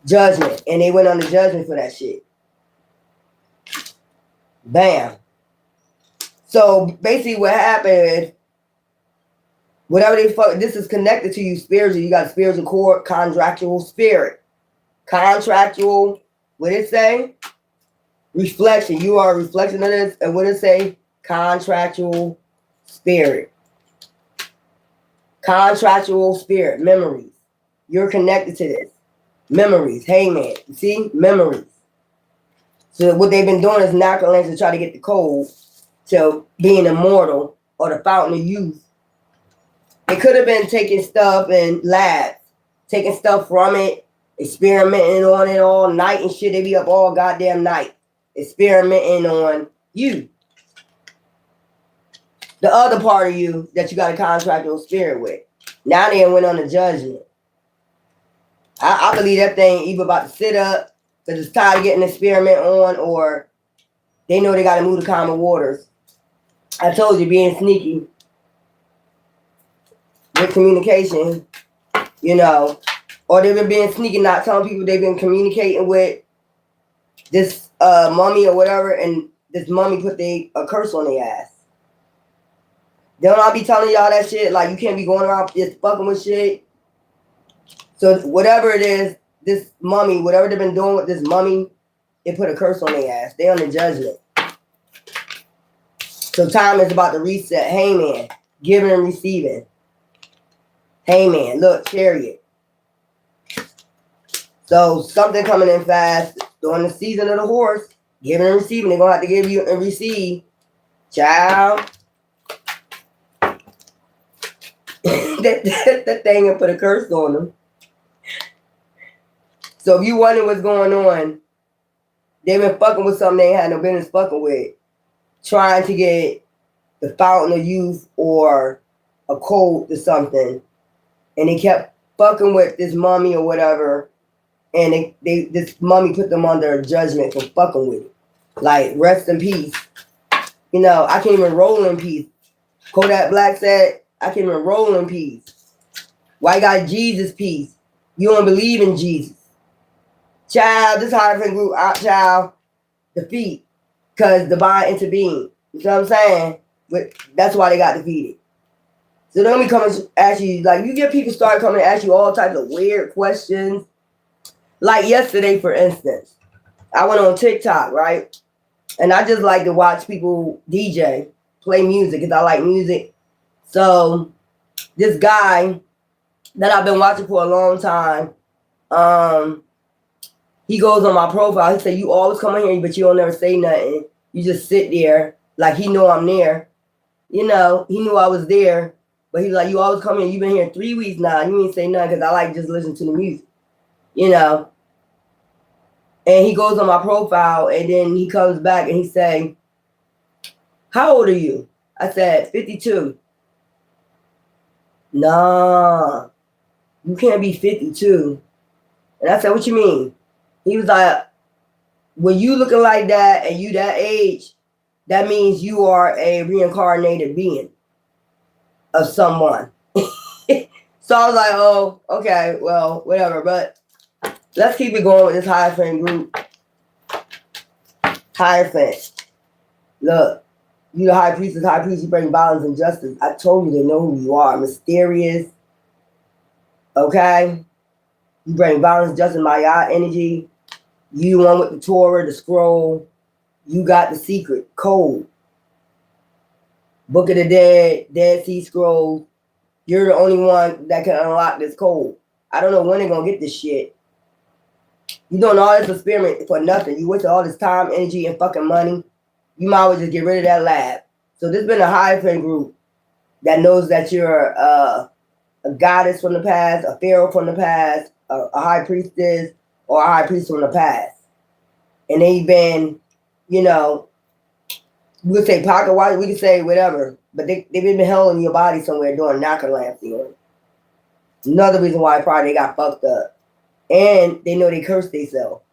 Judgment. And they went under judgment for that shit. Bam. So basically what happened, whatever they fuck, this is connected to you spiritually. You got a spiritual core, contractual spirit. Contractual, what it say? Reflection. You are a reflection of this. And what it say? Contractual spirit. Contractual spirit. Memories. You're connected to this. Memories. Hangman. You see? Memories. So what they've been doing is narcolepsy to try to get the code to being immortal or the fountain of youth. It could have been taking stuff in labs, taking stuff from it, experimenting on it all night and shit. They be up all goddamn night experimenting on you. The other part of you that you got a contract your spirit with. Now they went on the judgment. I believe that thing either about to sit up because it's tired of getting an experiment on, or they know they got to move to calmer waters. I told you, being sneaky with communication, you know, or they've been being sneaky, not telling people they've been communicating with this mummy or whatever, and this mummy put a curse on their ass. Don't I be telling y'all that shit? Like, you can't be going around just fucking with shit. So whatever it is, this mummy, whatever they've been doing with this mummy, it put a curse on their ass. They on the judgment. So time is about to reset. Hey man, giving and receiving. Hey man, look, chariot. So something coming in fast during the season of the horse, giving and receiving. They're gonna have to give you and receive. Child. that thing and put a curse on them. So if you wonder what's going on, they've been fucking with something they ain't had no business fucking with. Trying to get the fountain of youth or a code to something. And they kept fucking with this mummy or whatever. And this mummy put them under judgment for fucking with it. Like, rest in peace. You know, I can't even roll in peace. Kodak Black said, I can't even roll in peace. Why you got Jesus peace? You don't believe in Jesus. Child, this hierophant group, child, defeat. Because divine intervened. You know what I'm saying? But that's why they got defeated. So then we come and ask you, like, you get people start coming and ask you all types of weird questions. Like yesterday, for instance, I went on TikTok, right? And I just like to watch people DJ, play music, because I like music. So this guy that I've been watching for a long time, he goes on my profile. He said, you always come in here, but you don't never say nothing. You just sit there like he know I'm there. You know, he knew I was there. But he's like, you always come in. You've been here 3 weeks now. You ain't say nothing because I like just listen to the music. You know. And he goes on my profile and then he comes back and he say, how old are you? I said, 52. Nah, you can't be 52. And I said, what you mean? He was like, when you looking like that and you that age, that means you are a reincarnated being of someone. So I was like, oh, okay, well, whatever. But let's keep it going with this hierophant group. Hierophant. Look, you the high priest, you bring violence and justice. I told you they know who you are. Mysterious. Okay? You bring violence, justice, Maya energy. You the one with the Torah, the scroll. You got the secret, code. Book of the Dead, Dead Sea Scrolls. You're the only one that can unlock this code. I don't know when they're going to get this shit. You doing all this experiment for nothing. You wasted all this time, energy, and fucking money. You might as well just get rid of that lab. So there's been a hierophant group that knows that you're a goddess from the past, a pharaoh from the past, a high priestess, or a high priest from the past. And they've been, you know, we could say pocket watch, we could say whatever, but they've been held in your body somewhere doing narcolepsy. Another reason why probably they got fucked up. And they know they cursed themselves.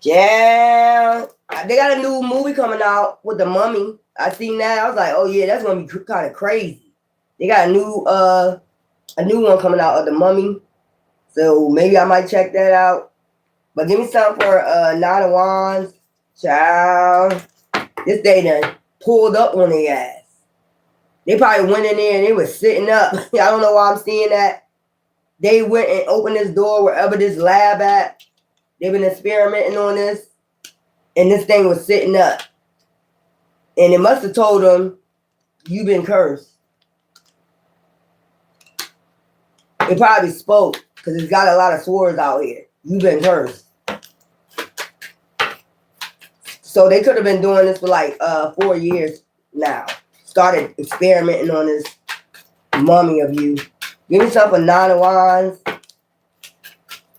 Yeah, they got a new movie coming out with the mummy. I seen that. I was like, oh yeah, that's gonna be kind of crazy. They got a new one coming out of the mummy. So maybe I might check that out. But give me something for Nine of Wands. Child. This day done pulled up on their ass. They probably went in there and they was sitting up. I don't know why I'm seeing that. They went and opened this door wherever this lab at. They've been experimenting on this. And this thing was sitting up. And it must have told them, you've been cursed. It probably spoke because it's got a lot of swords out here. You've been cursed. So they could have been doing this for like 4 years now. Started experimenting on this mummy of you. Give me something 9 of wands.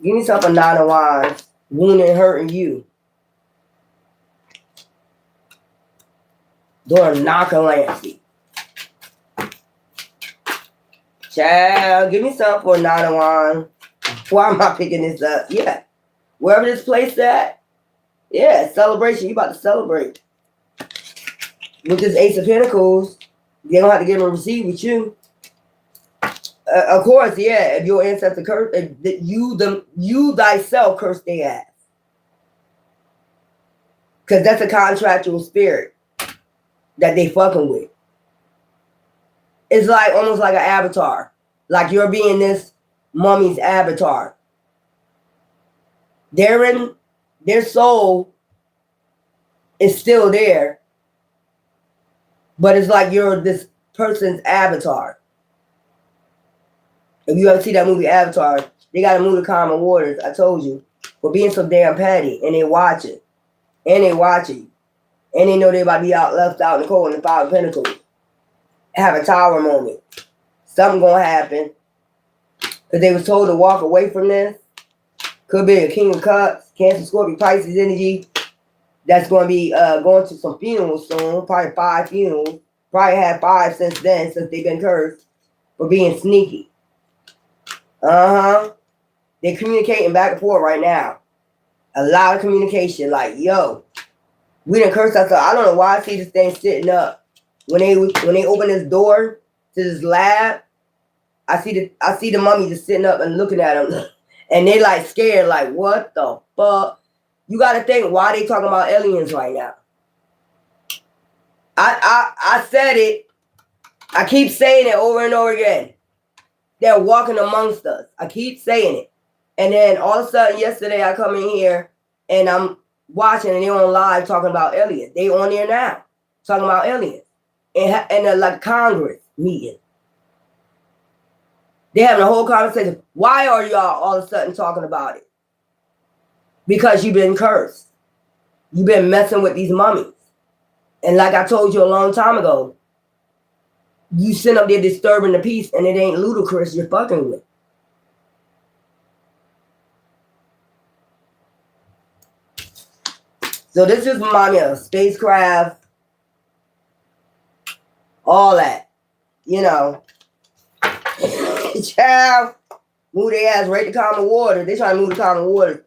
Give me something 9 of wands. Wounding, hurting you. Doing narcolepsy. Child, give me something for 9 of wands. Why am I picking this up? Yeah. Wherever this place at. Yeah, celebration. You about to celebrate. With this Ace of Pentacles, they don't have to give a receipt with you. Of course, yeah. If your ancestor curse, if you thyself curse their ass, because that's a contractual spirit that they fucking with. It's like almost like an avatar, like you're being this mummy's avatar. Their soul is still there, but it's like you're this person's avatar. If you ever see that movie Avatar, they got to move to common waters. I told you, for being so damn petty, and they watch it, and they watching, and they know they about to be out left out in the cold in the Five of Pentacles. Have a tower moment. Something gonna happen because they was told to walk away from this. Could be a King of Cups, Cancer, Scorpio, Pisces energy. That's going to be going to some funerals soon. Probably 5 funerals. Probably had 5 since then, since they've been cursed for being sneaky. They're communicating back and forth right now. A lot of communication. Like, yo, we didn't curse ourselves. I don't know why I see this thing sitting up. When they open this door to this lab, I see the mummy just sitting up and looking at them. And they like scared, like, what the fuck? You got to think, why they talking about aliens right now? I said it. I keep saying it over and over again. They're walking amongst us. I keep saying it. And then all of a sudden, yesterday, I come in here and I'm watching and they're on live talking about aliens. They on there now talking about aliens. And like Congress meeting. They're having a whole conversation. Why are y'all all of a sudden talking about it? Because you've been cursed. You've been messing with these mummies. And like I told you a long time ago, you sit up there disturbing the peace and it ain't ludicrous you're fucking with. So this just reminds me of spacecraft, all that, you know. Child, move their ass right to common water. They trying to move to common water.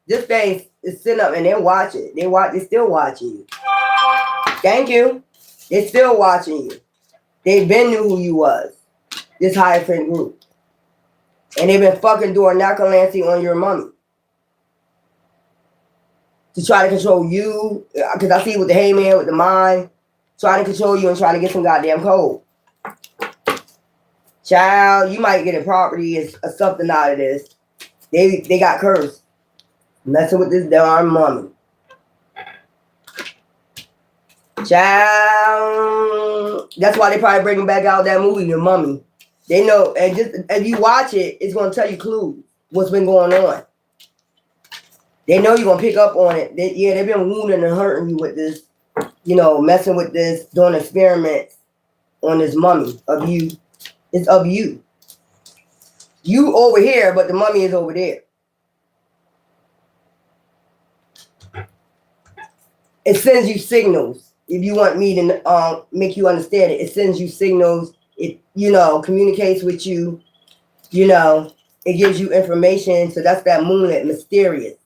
This thing is sitting up and they're watching. They're still watching you. Thank you. They're still watching you. They've been knew who you was. This Hierophant group. And they've been fucking doing narcolepsy on your mummy. To try to control you. Because I see with the Hangman, with the mind. Trying to control you and trying to get some goddamn code. Child, you might get a property or something out of this. They got cursed. Messing with this darn mummy. Child, that's why they probably bringing back out that movie, The Mummy. They know, and just if you watch it, it's gonna tell you clues what's been going on. They know you're gonna pick up on it. They've been wounding and hurting you with this, you know, messing with this, doing experiments on this mummy of you. It's of you. You over here, but the mummy is over there. It sends you signals. If you want me to make you understand it, it sends you signals. It, you know, communicates with you. You know, it gives you information. So that's that moonlit, mysterious.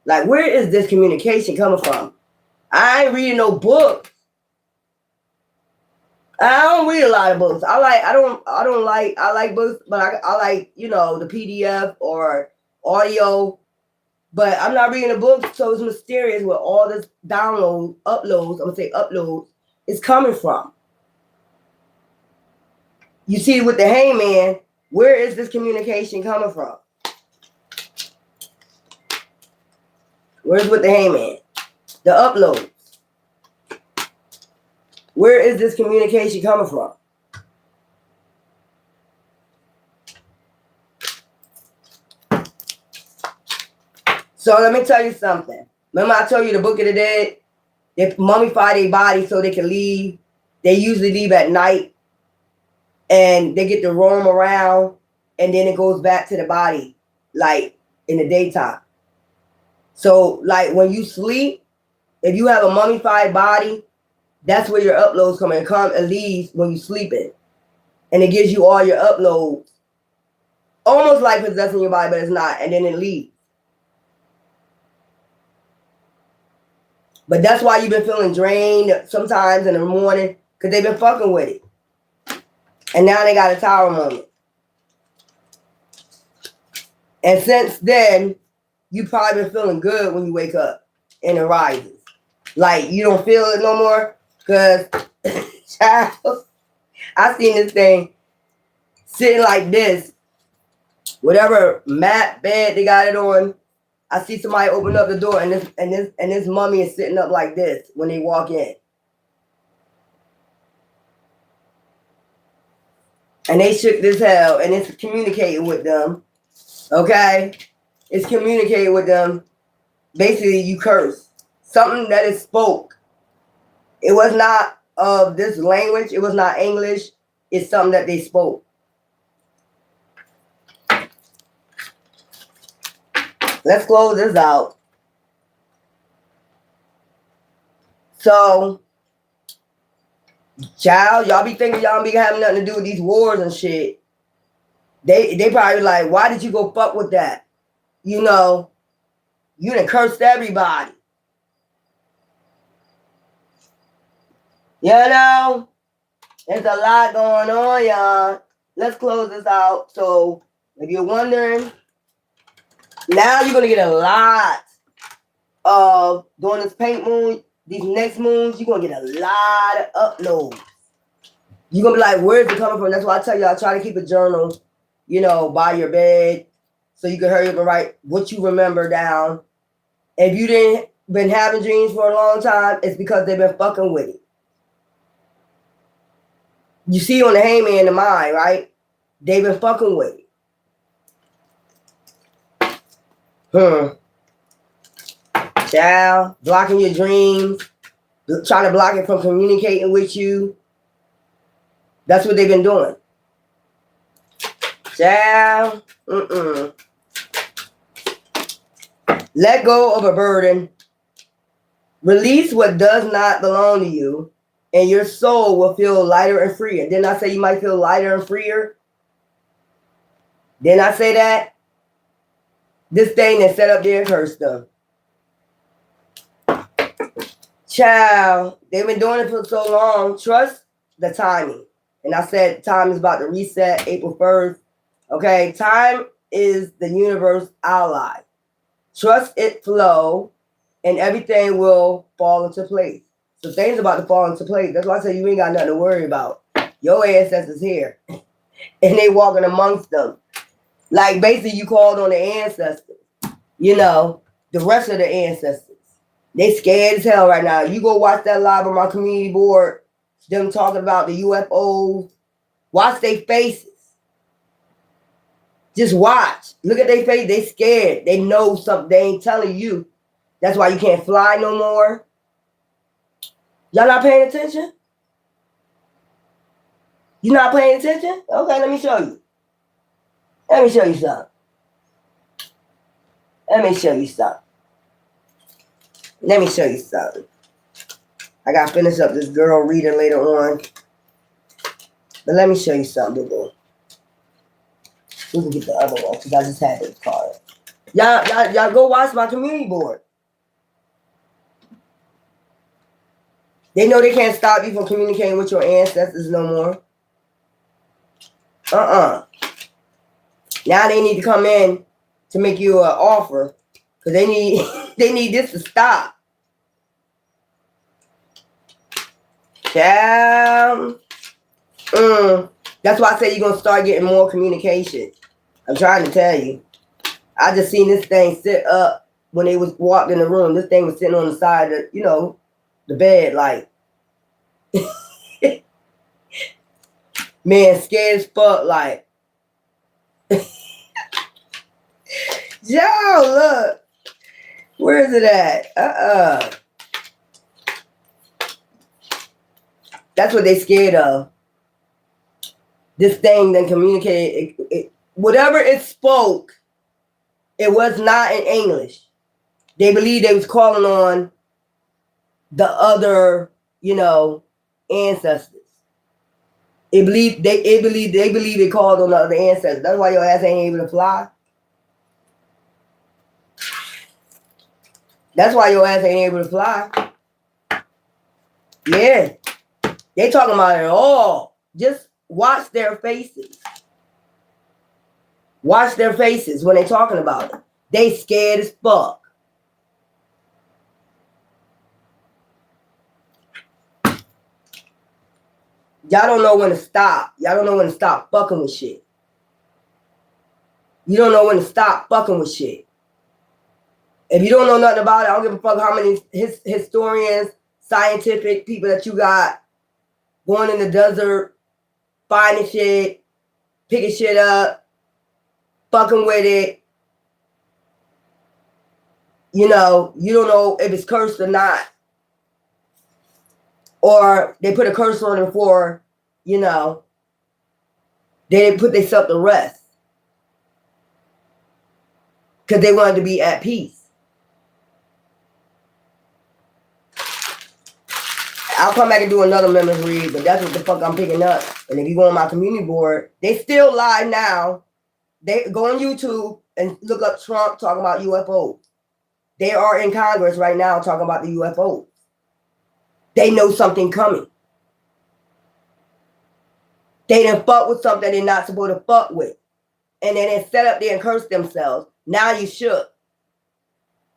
Like, where is this communication coming from? I ain't reading no book. I don't read a lot of books. I like books, but I like, you know, the PDF or audio. But I'm not reading a book, so it's mysterious where all this uploads, I'm going to say uploads, is coming from. You see with the Hangman, where is this communication coming from? Where's with the Hangman? The uploads. Where is this communication coming from? So let me tell you something. Remember I told you the Book of the Dead? They mummify their body so they can leave. They usually leave at night, and they get to roam around, and then it goes back to the body, like in the daytime. So, like when you sleep, if you have a mummified body, that's where your uploads come in. It comes and leaves when you're sleeping, and it gives you all your uploads, almost like possessing your body, but it's not, and then it leaves. But that's why you've been feeling drained sometimes in the morning, because they've been fucking with it. And now they got a tower moment. And since then, you probably been feeling good when you wake up and it rises. Like, you don't feel it no more? Because, child, I seen this thing sitting like this. Whatever mat, bed they got it on, I see somebody open up the door and this mummy is sitting up like this when they walk in. And they shook this hell, and it's communicating with them. Okay? It's communicating with them. Basically, you curse. Something that is spoke. It was not of this language. It was not English. It's something that they spoke. Let's close this out. So, child, y'all be thinking y'all be having nothing to do with these wars and shit. They probably like, why did you go fuck with that? You know, you done cursed everybody. You know, there's a lot going on, y'all. Let's close this out. So, if you're wondering, now you're going to get a lot of, during this paint moon, these next moons, you're going to get a lot of uploads. You're going to be like, where's it coming from? That's why I tell you, I try to keep a journal, you know, by your bed, so you can hurry up and write what you remember down. If you didn't been having dreams for a long time, it's because they've been fucking with it. You see on the Heyman the mind, right? They've been fucking with it. Child, blocking your dreams, trying to block it from communicating with you. That's what they've been doing. Child, let go of a burden. Release what does not belong to you, and your soul will feel lighter and freer. Didn't I say you might feel lighter and freer? Didn't I say that? This thing that's set up there cursed them. Child, they've been doing it for so long. Trust the timing. And I said time is about to reset April 1st. Okay, time is the universe ally. Trust it flow, and everything will fall into place. So things about to fall into place. That's why I say you ain't got nothing to worry about. Your ancestors here. And they walking amongst them. Like basically you called on the ancestors. You know, the rest of the ancestors. They scared as hell right now. You go watch that live on my community board. Them talking about the UFOs. Watch their faces. Just watch. Look at their face. They scared. They know something. They ain't telling you. That's why you can't fly no more. Y'all not paying attention? You not paying attention? Okay, let me show you. Let me show you something. Let me show you something. Let me show you something. I got to finish up this girl reading later on. But let me show you something, boo. We can get the other one because I just had this card. Y'all go watch my community board. They know they can't stop you from communicating with your ancestors no more. Now they need to come in to make you an offer because they need they need this to stop. Child. That's why I say you're gonna start getting more communication. I'm trying to tell you. I just seen this thing sit up when they was walked in the room. This thing was sitting on the side of, you know, the bed, like man, scared as fuck, like yo, look. Where is it at? That's what they scared of. This thing then communicated. Whatever it spoke, it was not in English. They believed they was calling on the other, ancestors. They believe they called on the other ancestors. That's why your ass ain't able to fly. That's why your ass ain't able to fly. Yeah. They talking about it all. Just watch their faces. Watch their faces when they talking about it. They scared as fuck. Y'all don't know when to stop. Y'all don't know when to stop fucking with shit. You don't know when to stop fucking with shit. If you don't know nothing about it, I don't give a fuck how many historians, scientific people that you got going in the desert, finding shit, picking shit up, fucking with it. You don't know if it's cursed or not. Or they put a curse on it for, they didn't put themselves to rest. Because they wanted to be at peace. I'll come back and do another memories read, but that's what the fuck I'm picking up. And if you go on my community board, they still live now. They go on YouTube and look up Trump talking about UFOs. They are in Congress right now talking about the UFOs. They know something coming. They done fuck with something they're not supposed to fuck with. And then they set up there and curse themselves. Now you shook.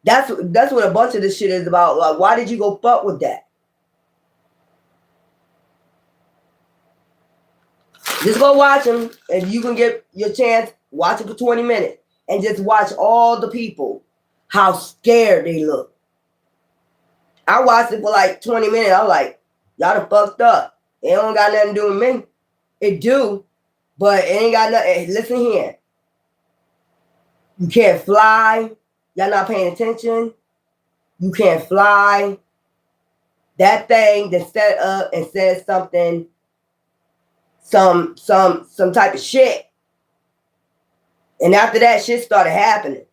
That's what a bunch of this shit is about. Like, why did you go fuck with that? Just go watch them. If you can get your chance, watch it for 20 minutes. And just watch all the people, how scared they look. I watched it for like 20 minutes. I was like, y'all done fucked up. It don't got nothing to do with me. It do, but it ain't got nothing. Listen here. You can't fly. Y'all not paying attention. You can't fly. That thing that set up and said something, some type of shit. And after that, shit started happening.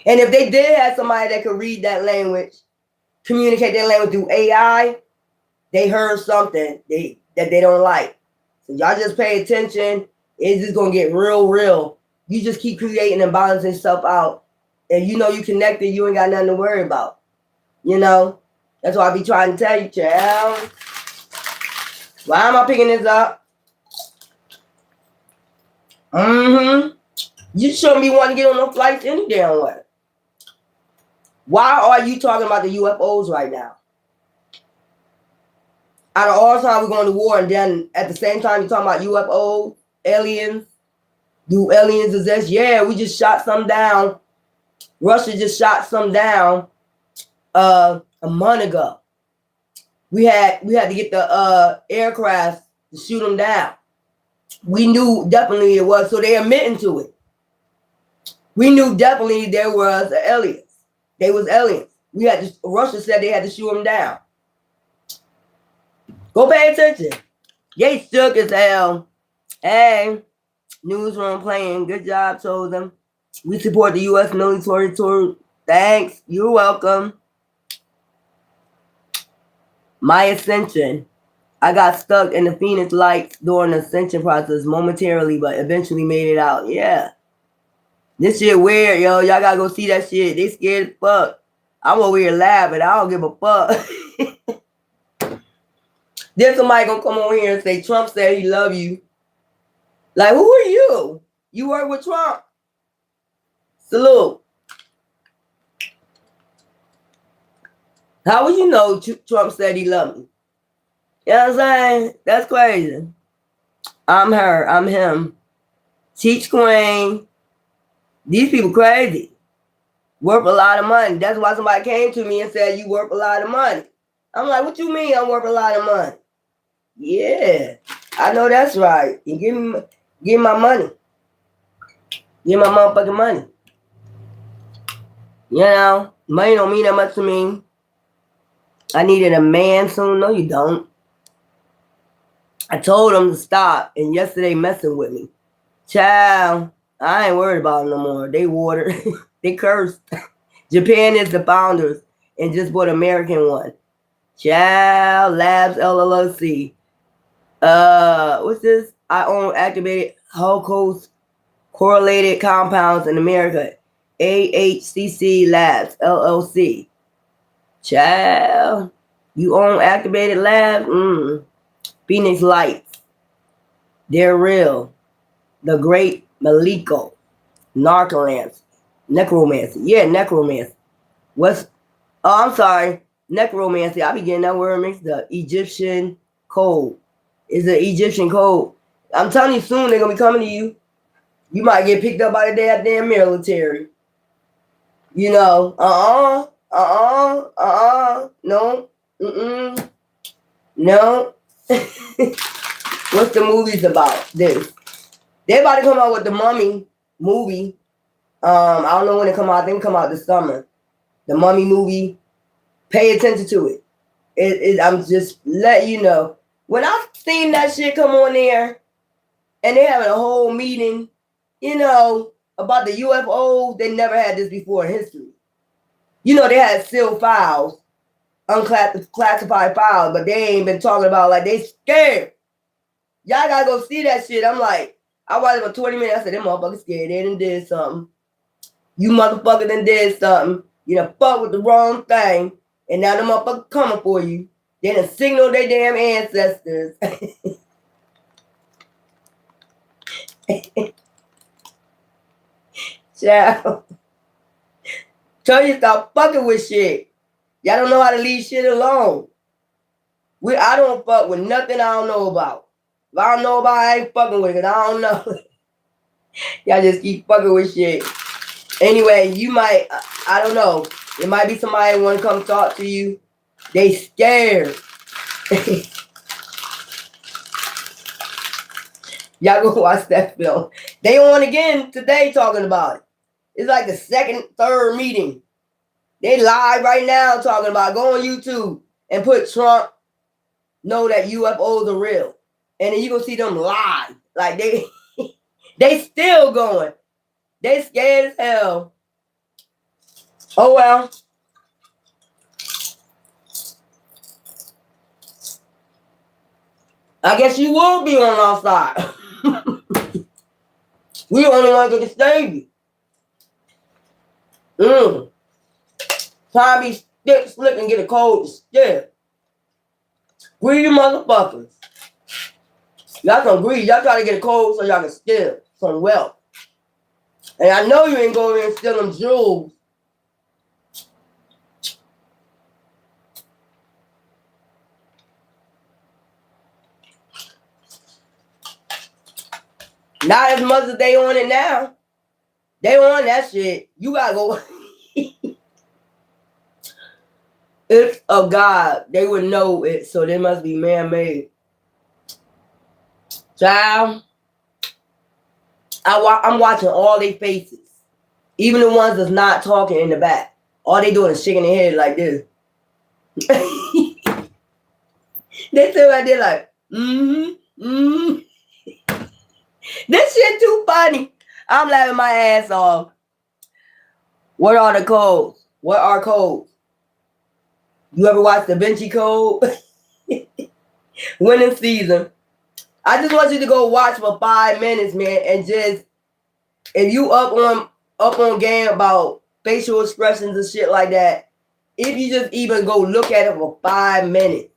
And if they did have somebody that could read that language, communicate that language through AI, they heard something that they don't like. So y'all just pay attention. It's just gonna get real. You just keep creating and balancing stuff out. And you connected, you ain't got nothing to worry about. That's why I be trying to tell you, child. Why am I picking this up? You shouldn't be wanting to get on no flights any damn way. Why are you talking about the UFOs right now? Out of all time, we're going to war, and then at the same time, you're talking about UFOs, aliens. Do aliens exist? Yeah, we just shot some down. Russia just shot some down a month ago. We had to get the aircraft to shoot them down. We knew definitely it was, so they admitting to it. We knew definitely there was aliens. They was aliens. Russia said they had to shoot them down. Go pay attention. They shook as hell. Hey, newsroom playing. Good job, told them. We support the U.S. military tour. Thanks. You're welcome. My ascension. I got stuck in the Phoenix Lights during the ascension process momentarily, but eventually made it out. Yeah. This shit weird, yo. Y'all gotta go see that shit. They scared as fuck. I'm over here laughing. I don't give a fuck. Then somebody gonna come on here and say Trump said he love you. Like, who are you? You work with Trump. Salute. How would you know Trump said he loved me? You know what I'm saying? That's crazy. I'm her. I'm him. Teach Queen. These people crazy. Worth a lot of money. That's why somebody came to me and said, you worth a lot of money. I'm like, what you mean I'm worth a lot of money? Yeah, I know that's right. You give me my money. Give my motherfucking money. Money don't mean that much to me. I needed a man soon. No, you don't. I told them to stop, and yesterday messing with me. Child, I ain't worried about them no more. They watered. They cursed. Japan is the founders and just bought American one. Child Labs LLC. What's this? I own activated Holcos correlated compounds in America. AHCC Labs LLC. Child, you own activated labs? Phoenix Lights. They're real. The Great Maliko. Narcomancy. Necromancy. Yeah, necromancy. What's I'm sorry. Necromancy. I be getting that word mixed up. Egyptian code. It's an Egyptian code. I'm telling you soon they're gonna be coming to you. You might get picked up by the damn military. You know, no, no. What's the movies about? This. They about to come out with the Mummy movie. I don't know when it come out. I think it come out this summer. The Mummy movie. Pay attention to it. I'm just letting you know. When I've seen that shit come on there, and they having a whole meeting, you know, about the UFOs, they never had this before in history. You know, they had sealed files, unclassified files, but they ain't been talking about like they scared. Y'all gotta go see that shit. I'm like, I watched it for 20 minutes. I said, them motherfuckers scared. They done did something. You motherfuckers done did something. You done fuck with the wrong thing. And now the motherfuckers coming for you. They done signal their damn ancestors. Child. Tell you stop fucking with shit. Y'all don't know how to leave shit alone. I don't fuck with nothing I don't know about. If I don't know about it, I ain't fucking with it. I don't know. Y'all just keep fucking with shit. Anyway, you might, I don't know. It might be somebody want to come talk to you. They scared. Y'all go watch that film. They on again today talking about it. It's like the second, third meeting. They live right now talking about go on YouTube and put Trump know that UFOs are real. And then you gonna see them live. Like they still going. They scared as hell. Oh well. I guess you will be on our side. We the only ones that can save you. Try to be stick, slick, and get a cold. Yeah. Greedy motherfuckers. Y'all some greedy. Y'all try to get a cold so y'all can steal some wealth. And I know you ain't going in and steal them jewels. Not as much as they on it now. They on that shit. You gotta go. It's of God. They would know it, so they must be man-made. Child, I'm watching all their faces. Even the ones that's not talking in the back. All they doing is shaking their head like this. They sit right there like, This shit too funny. I'm laughing my ass off. What are the codes? What are codes? You ever watch Da Vinci Code? Winning season. I just want you to go watch for 5 minutes, man, and just if you up on game about facial expressions and shit like that, if you just even go look at it for 5 minutes,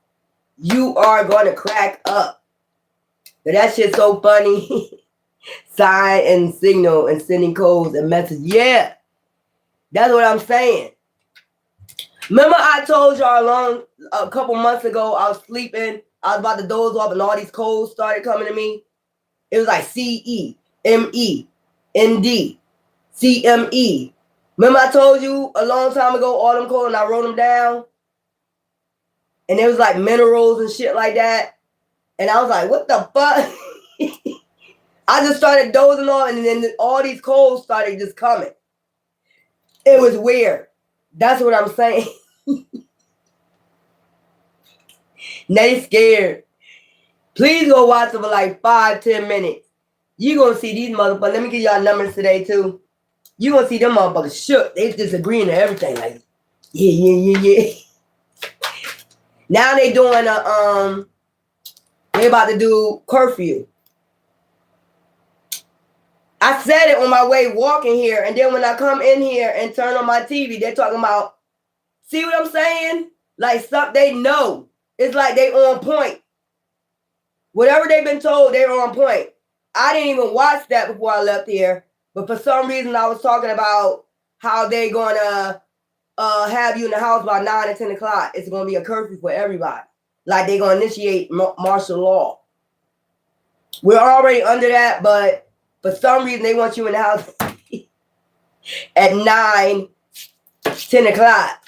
you are gonna crack up. But that shit's so funny. Sign and signal and sending codes and messages. Yeah, that's what I'm saying. Remember I told y'all a couple months ago, I was sleeping, I was about to doze off and all these codes started coming to me. It was like CE, ME, ND, CME. Remember I told you a long time ago all them codes and I wrote them down? And it was like minerals and shit like that. And I was like, what the fuck? I just started dozing off and then all these codes started just coming. It was weird. That's what I'm saying. They scared. Please go watch them for like 5-10 minutes. You gonna see these motherfuckers. Let me give y'all numbers today too. You gonna see them motherfuckers shook. They disagreeing to everything. Like, yeah. Now they doing they about to do curfew. I said it on my way walking here, and then when I come in here and turn on my TV, they're talking about, see what I'm saying? Like stuff they know. It's like they on point. Whatever they've been told, they're on point. I didn't even watch that before I left here, but for some reason I was talking about how they gonna have you in the house by 9 or 10 o'clock. It's gonna be a curfew for everybody. Like they're gonna initiate martial law. We're already under that, but for some reason they want you in the house at 9, 10 o'clock.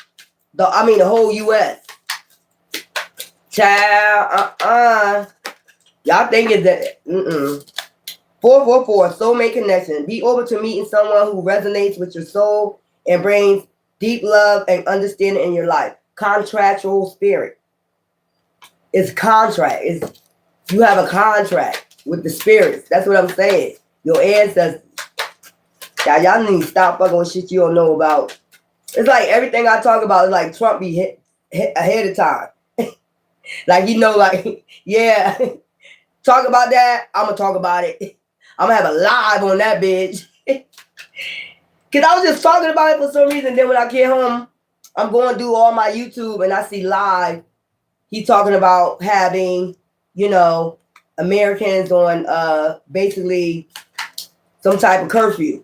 The whole U.S. Child, y'all thinking that 444 soulmate connection. Be open to meeting someone who resonates with your soul and brings deep love and understanding in your life. Contractual spirit. It's contract. You have a contract with the spirits. That's what I'm saying. Your ancestors. Y'all need to stop fucking with shit you don't know about. It's like everything I talk about is like Trump be hit ahead of time. Like, yeah. Talk about that, I'm going to talk about it. I'm going to have a live on that bitch. Because I was just talking about it for some reason. Then when I get home, I'm going to do all my YouTube and I see live. He's talking about having, Americans on basically some type of curfew.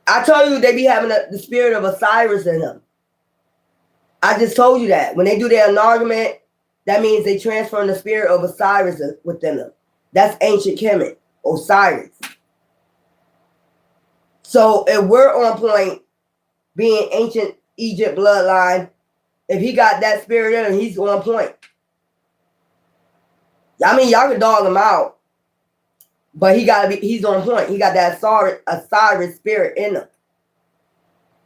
I told you they be having the spirit of Osiris in them. I just told you that. When they do their argument, that means they transfer the spirit of Osiris within them. That's ancient Kemet, Osiris. So if we're on point, being ancient Egypt bloodline, if he got that spirit in him, he's on point. Y'all can dog him out, but he's on point. He got that Osiris spirit in him.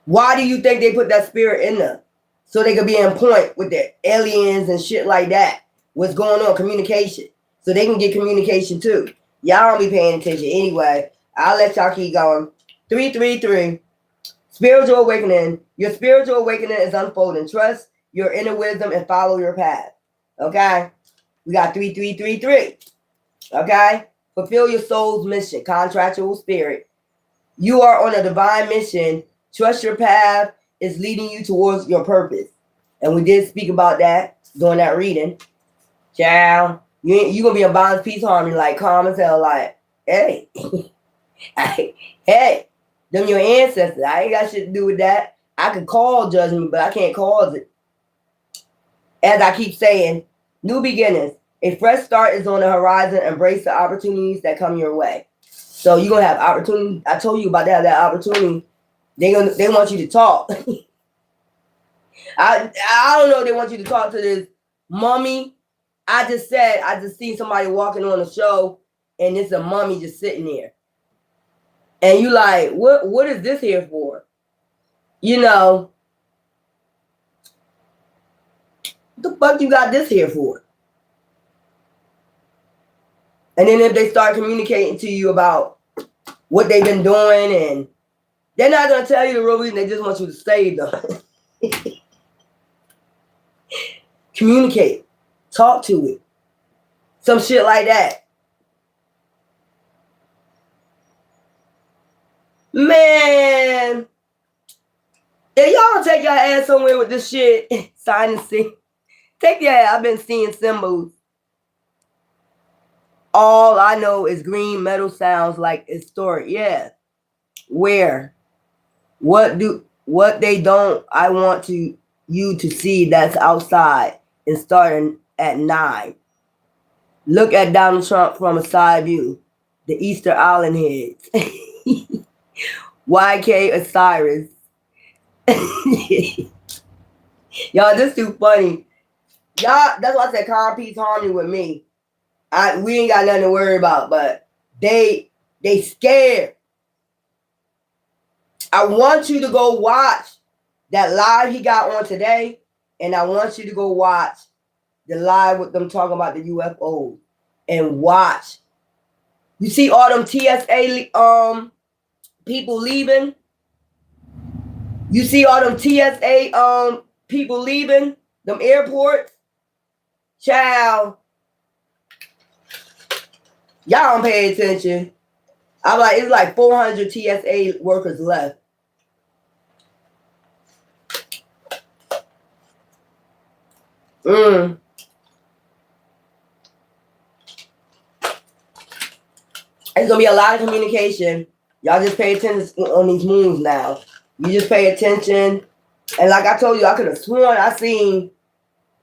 Why do you think they put that spirit in them? So they could be in point with their aliens and shit like that. What's going on? Communication. So they can get communication too. Y'all don't be paying attention anyway. I'll let y'all keep going. 333. Spiritual awakening. Your spiritual awakening is unfolding. Trust your inner wisdom and follow your path. Okay? We got 3333. Okay? Fulfill your soul's mission. Contractual spirit. You are on a divine mission. Trust your path is leading you towards your purpose. And we did speak about that during that reading. Child, you gonna be in balance, peace, harmony, like calm as hell, like, hey, hey, them your ancestors. I ain't got shit to do with that. I can call judgment, but I can't cause it. As I keep saying, new beginnings. A fresh start is on the horizon. Embrace the opportunities that come your way. So you're gonna have opportunity. I told you about that opportunity. They want you to talk. I don't know if they want you to talk to this mummy. I just seen somebody walking on the show and it's a mummy just sitting there. And you like, what is this here for? What the fuck you got this here for? And then if they start communicating to you about what they've been doing, and they're not going to tell you the real reason, they just want you to stay though. Communicate. Talk to it. Some shit like that. Man. If y'all take your ass somewhere with this shit, sign and see. Take your ass. I've been seeing symbols. All I know is green metal sounds like historic. Yeah. Where? What they don't, I want you to see that's outside and starting at 9. Look at Donald Trump from a side view. The Easter Island heads. YK Osiris. Y'all, this too funny. Y'all, that's why I said calm, peace, harmony with me. We ain't got nothing to worry about, but they scared. I want you to go watch that live he got on today And I want you to go watch the live with them talking about the UFOs and watch. You see all them TSA people leaving? You see all them TSA people leaving them airports? Child, y'all don't pay attention. I'm like, it's like 400 TSA workers left. It's gonna be a lot of communication. Y'all just pay attention on these moons now. You just pay attention. And like I told you, I could have sworn I seen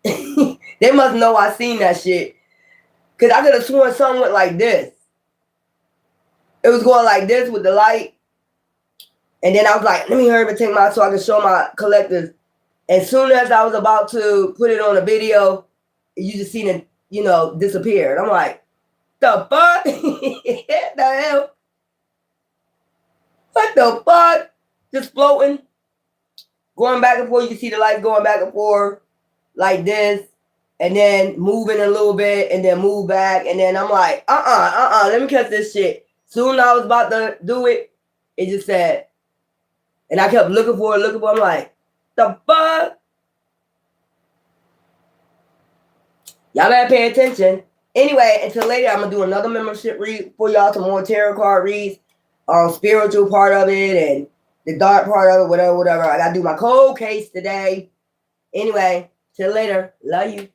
they must know I seen that shit. Cause I could have sworn something went like this. It was going like this with the light. And then I was like, let me hurry up and take my so I can show my collectors. As soon as I was about to put it on a video, you just seen it, you know, disappear. And I'm like, the fuck? The hell? What the fuck? Just floating. Going back and forth. You see the light going back and forth like this. And then moving a little bit and then move back. And then I'm like, let me catch this shit. Soon I was about to do it, it just said, and I kept looking for it. I'm like, the fuck? Y'all better pay attention. Anyway, until later, I'm going to do another membership read for y'all, some more tarot card reads, spiritual part of it and the dark part of it, whatever. I got to do my cold case today. Anyway, till later. Love you.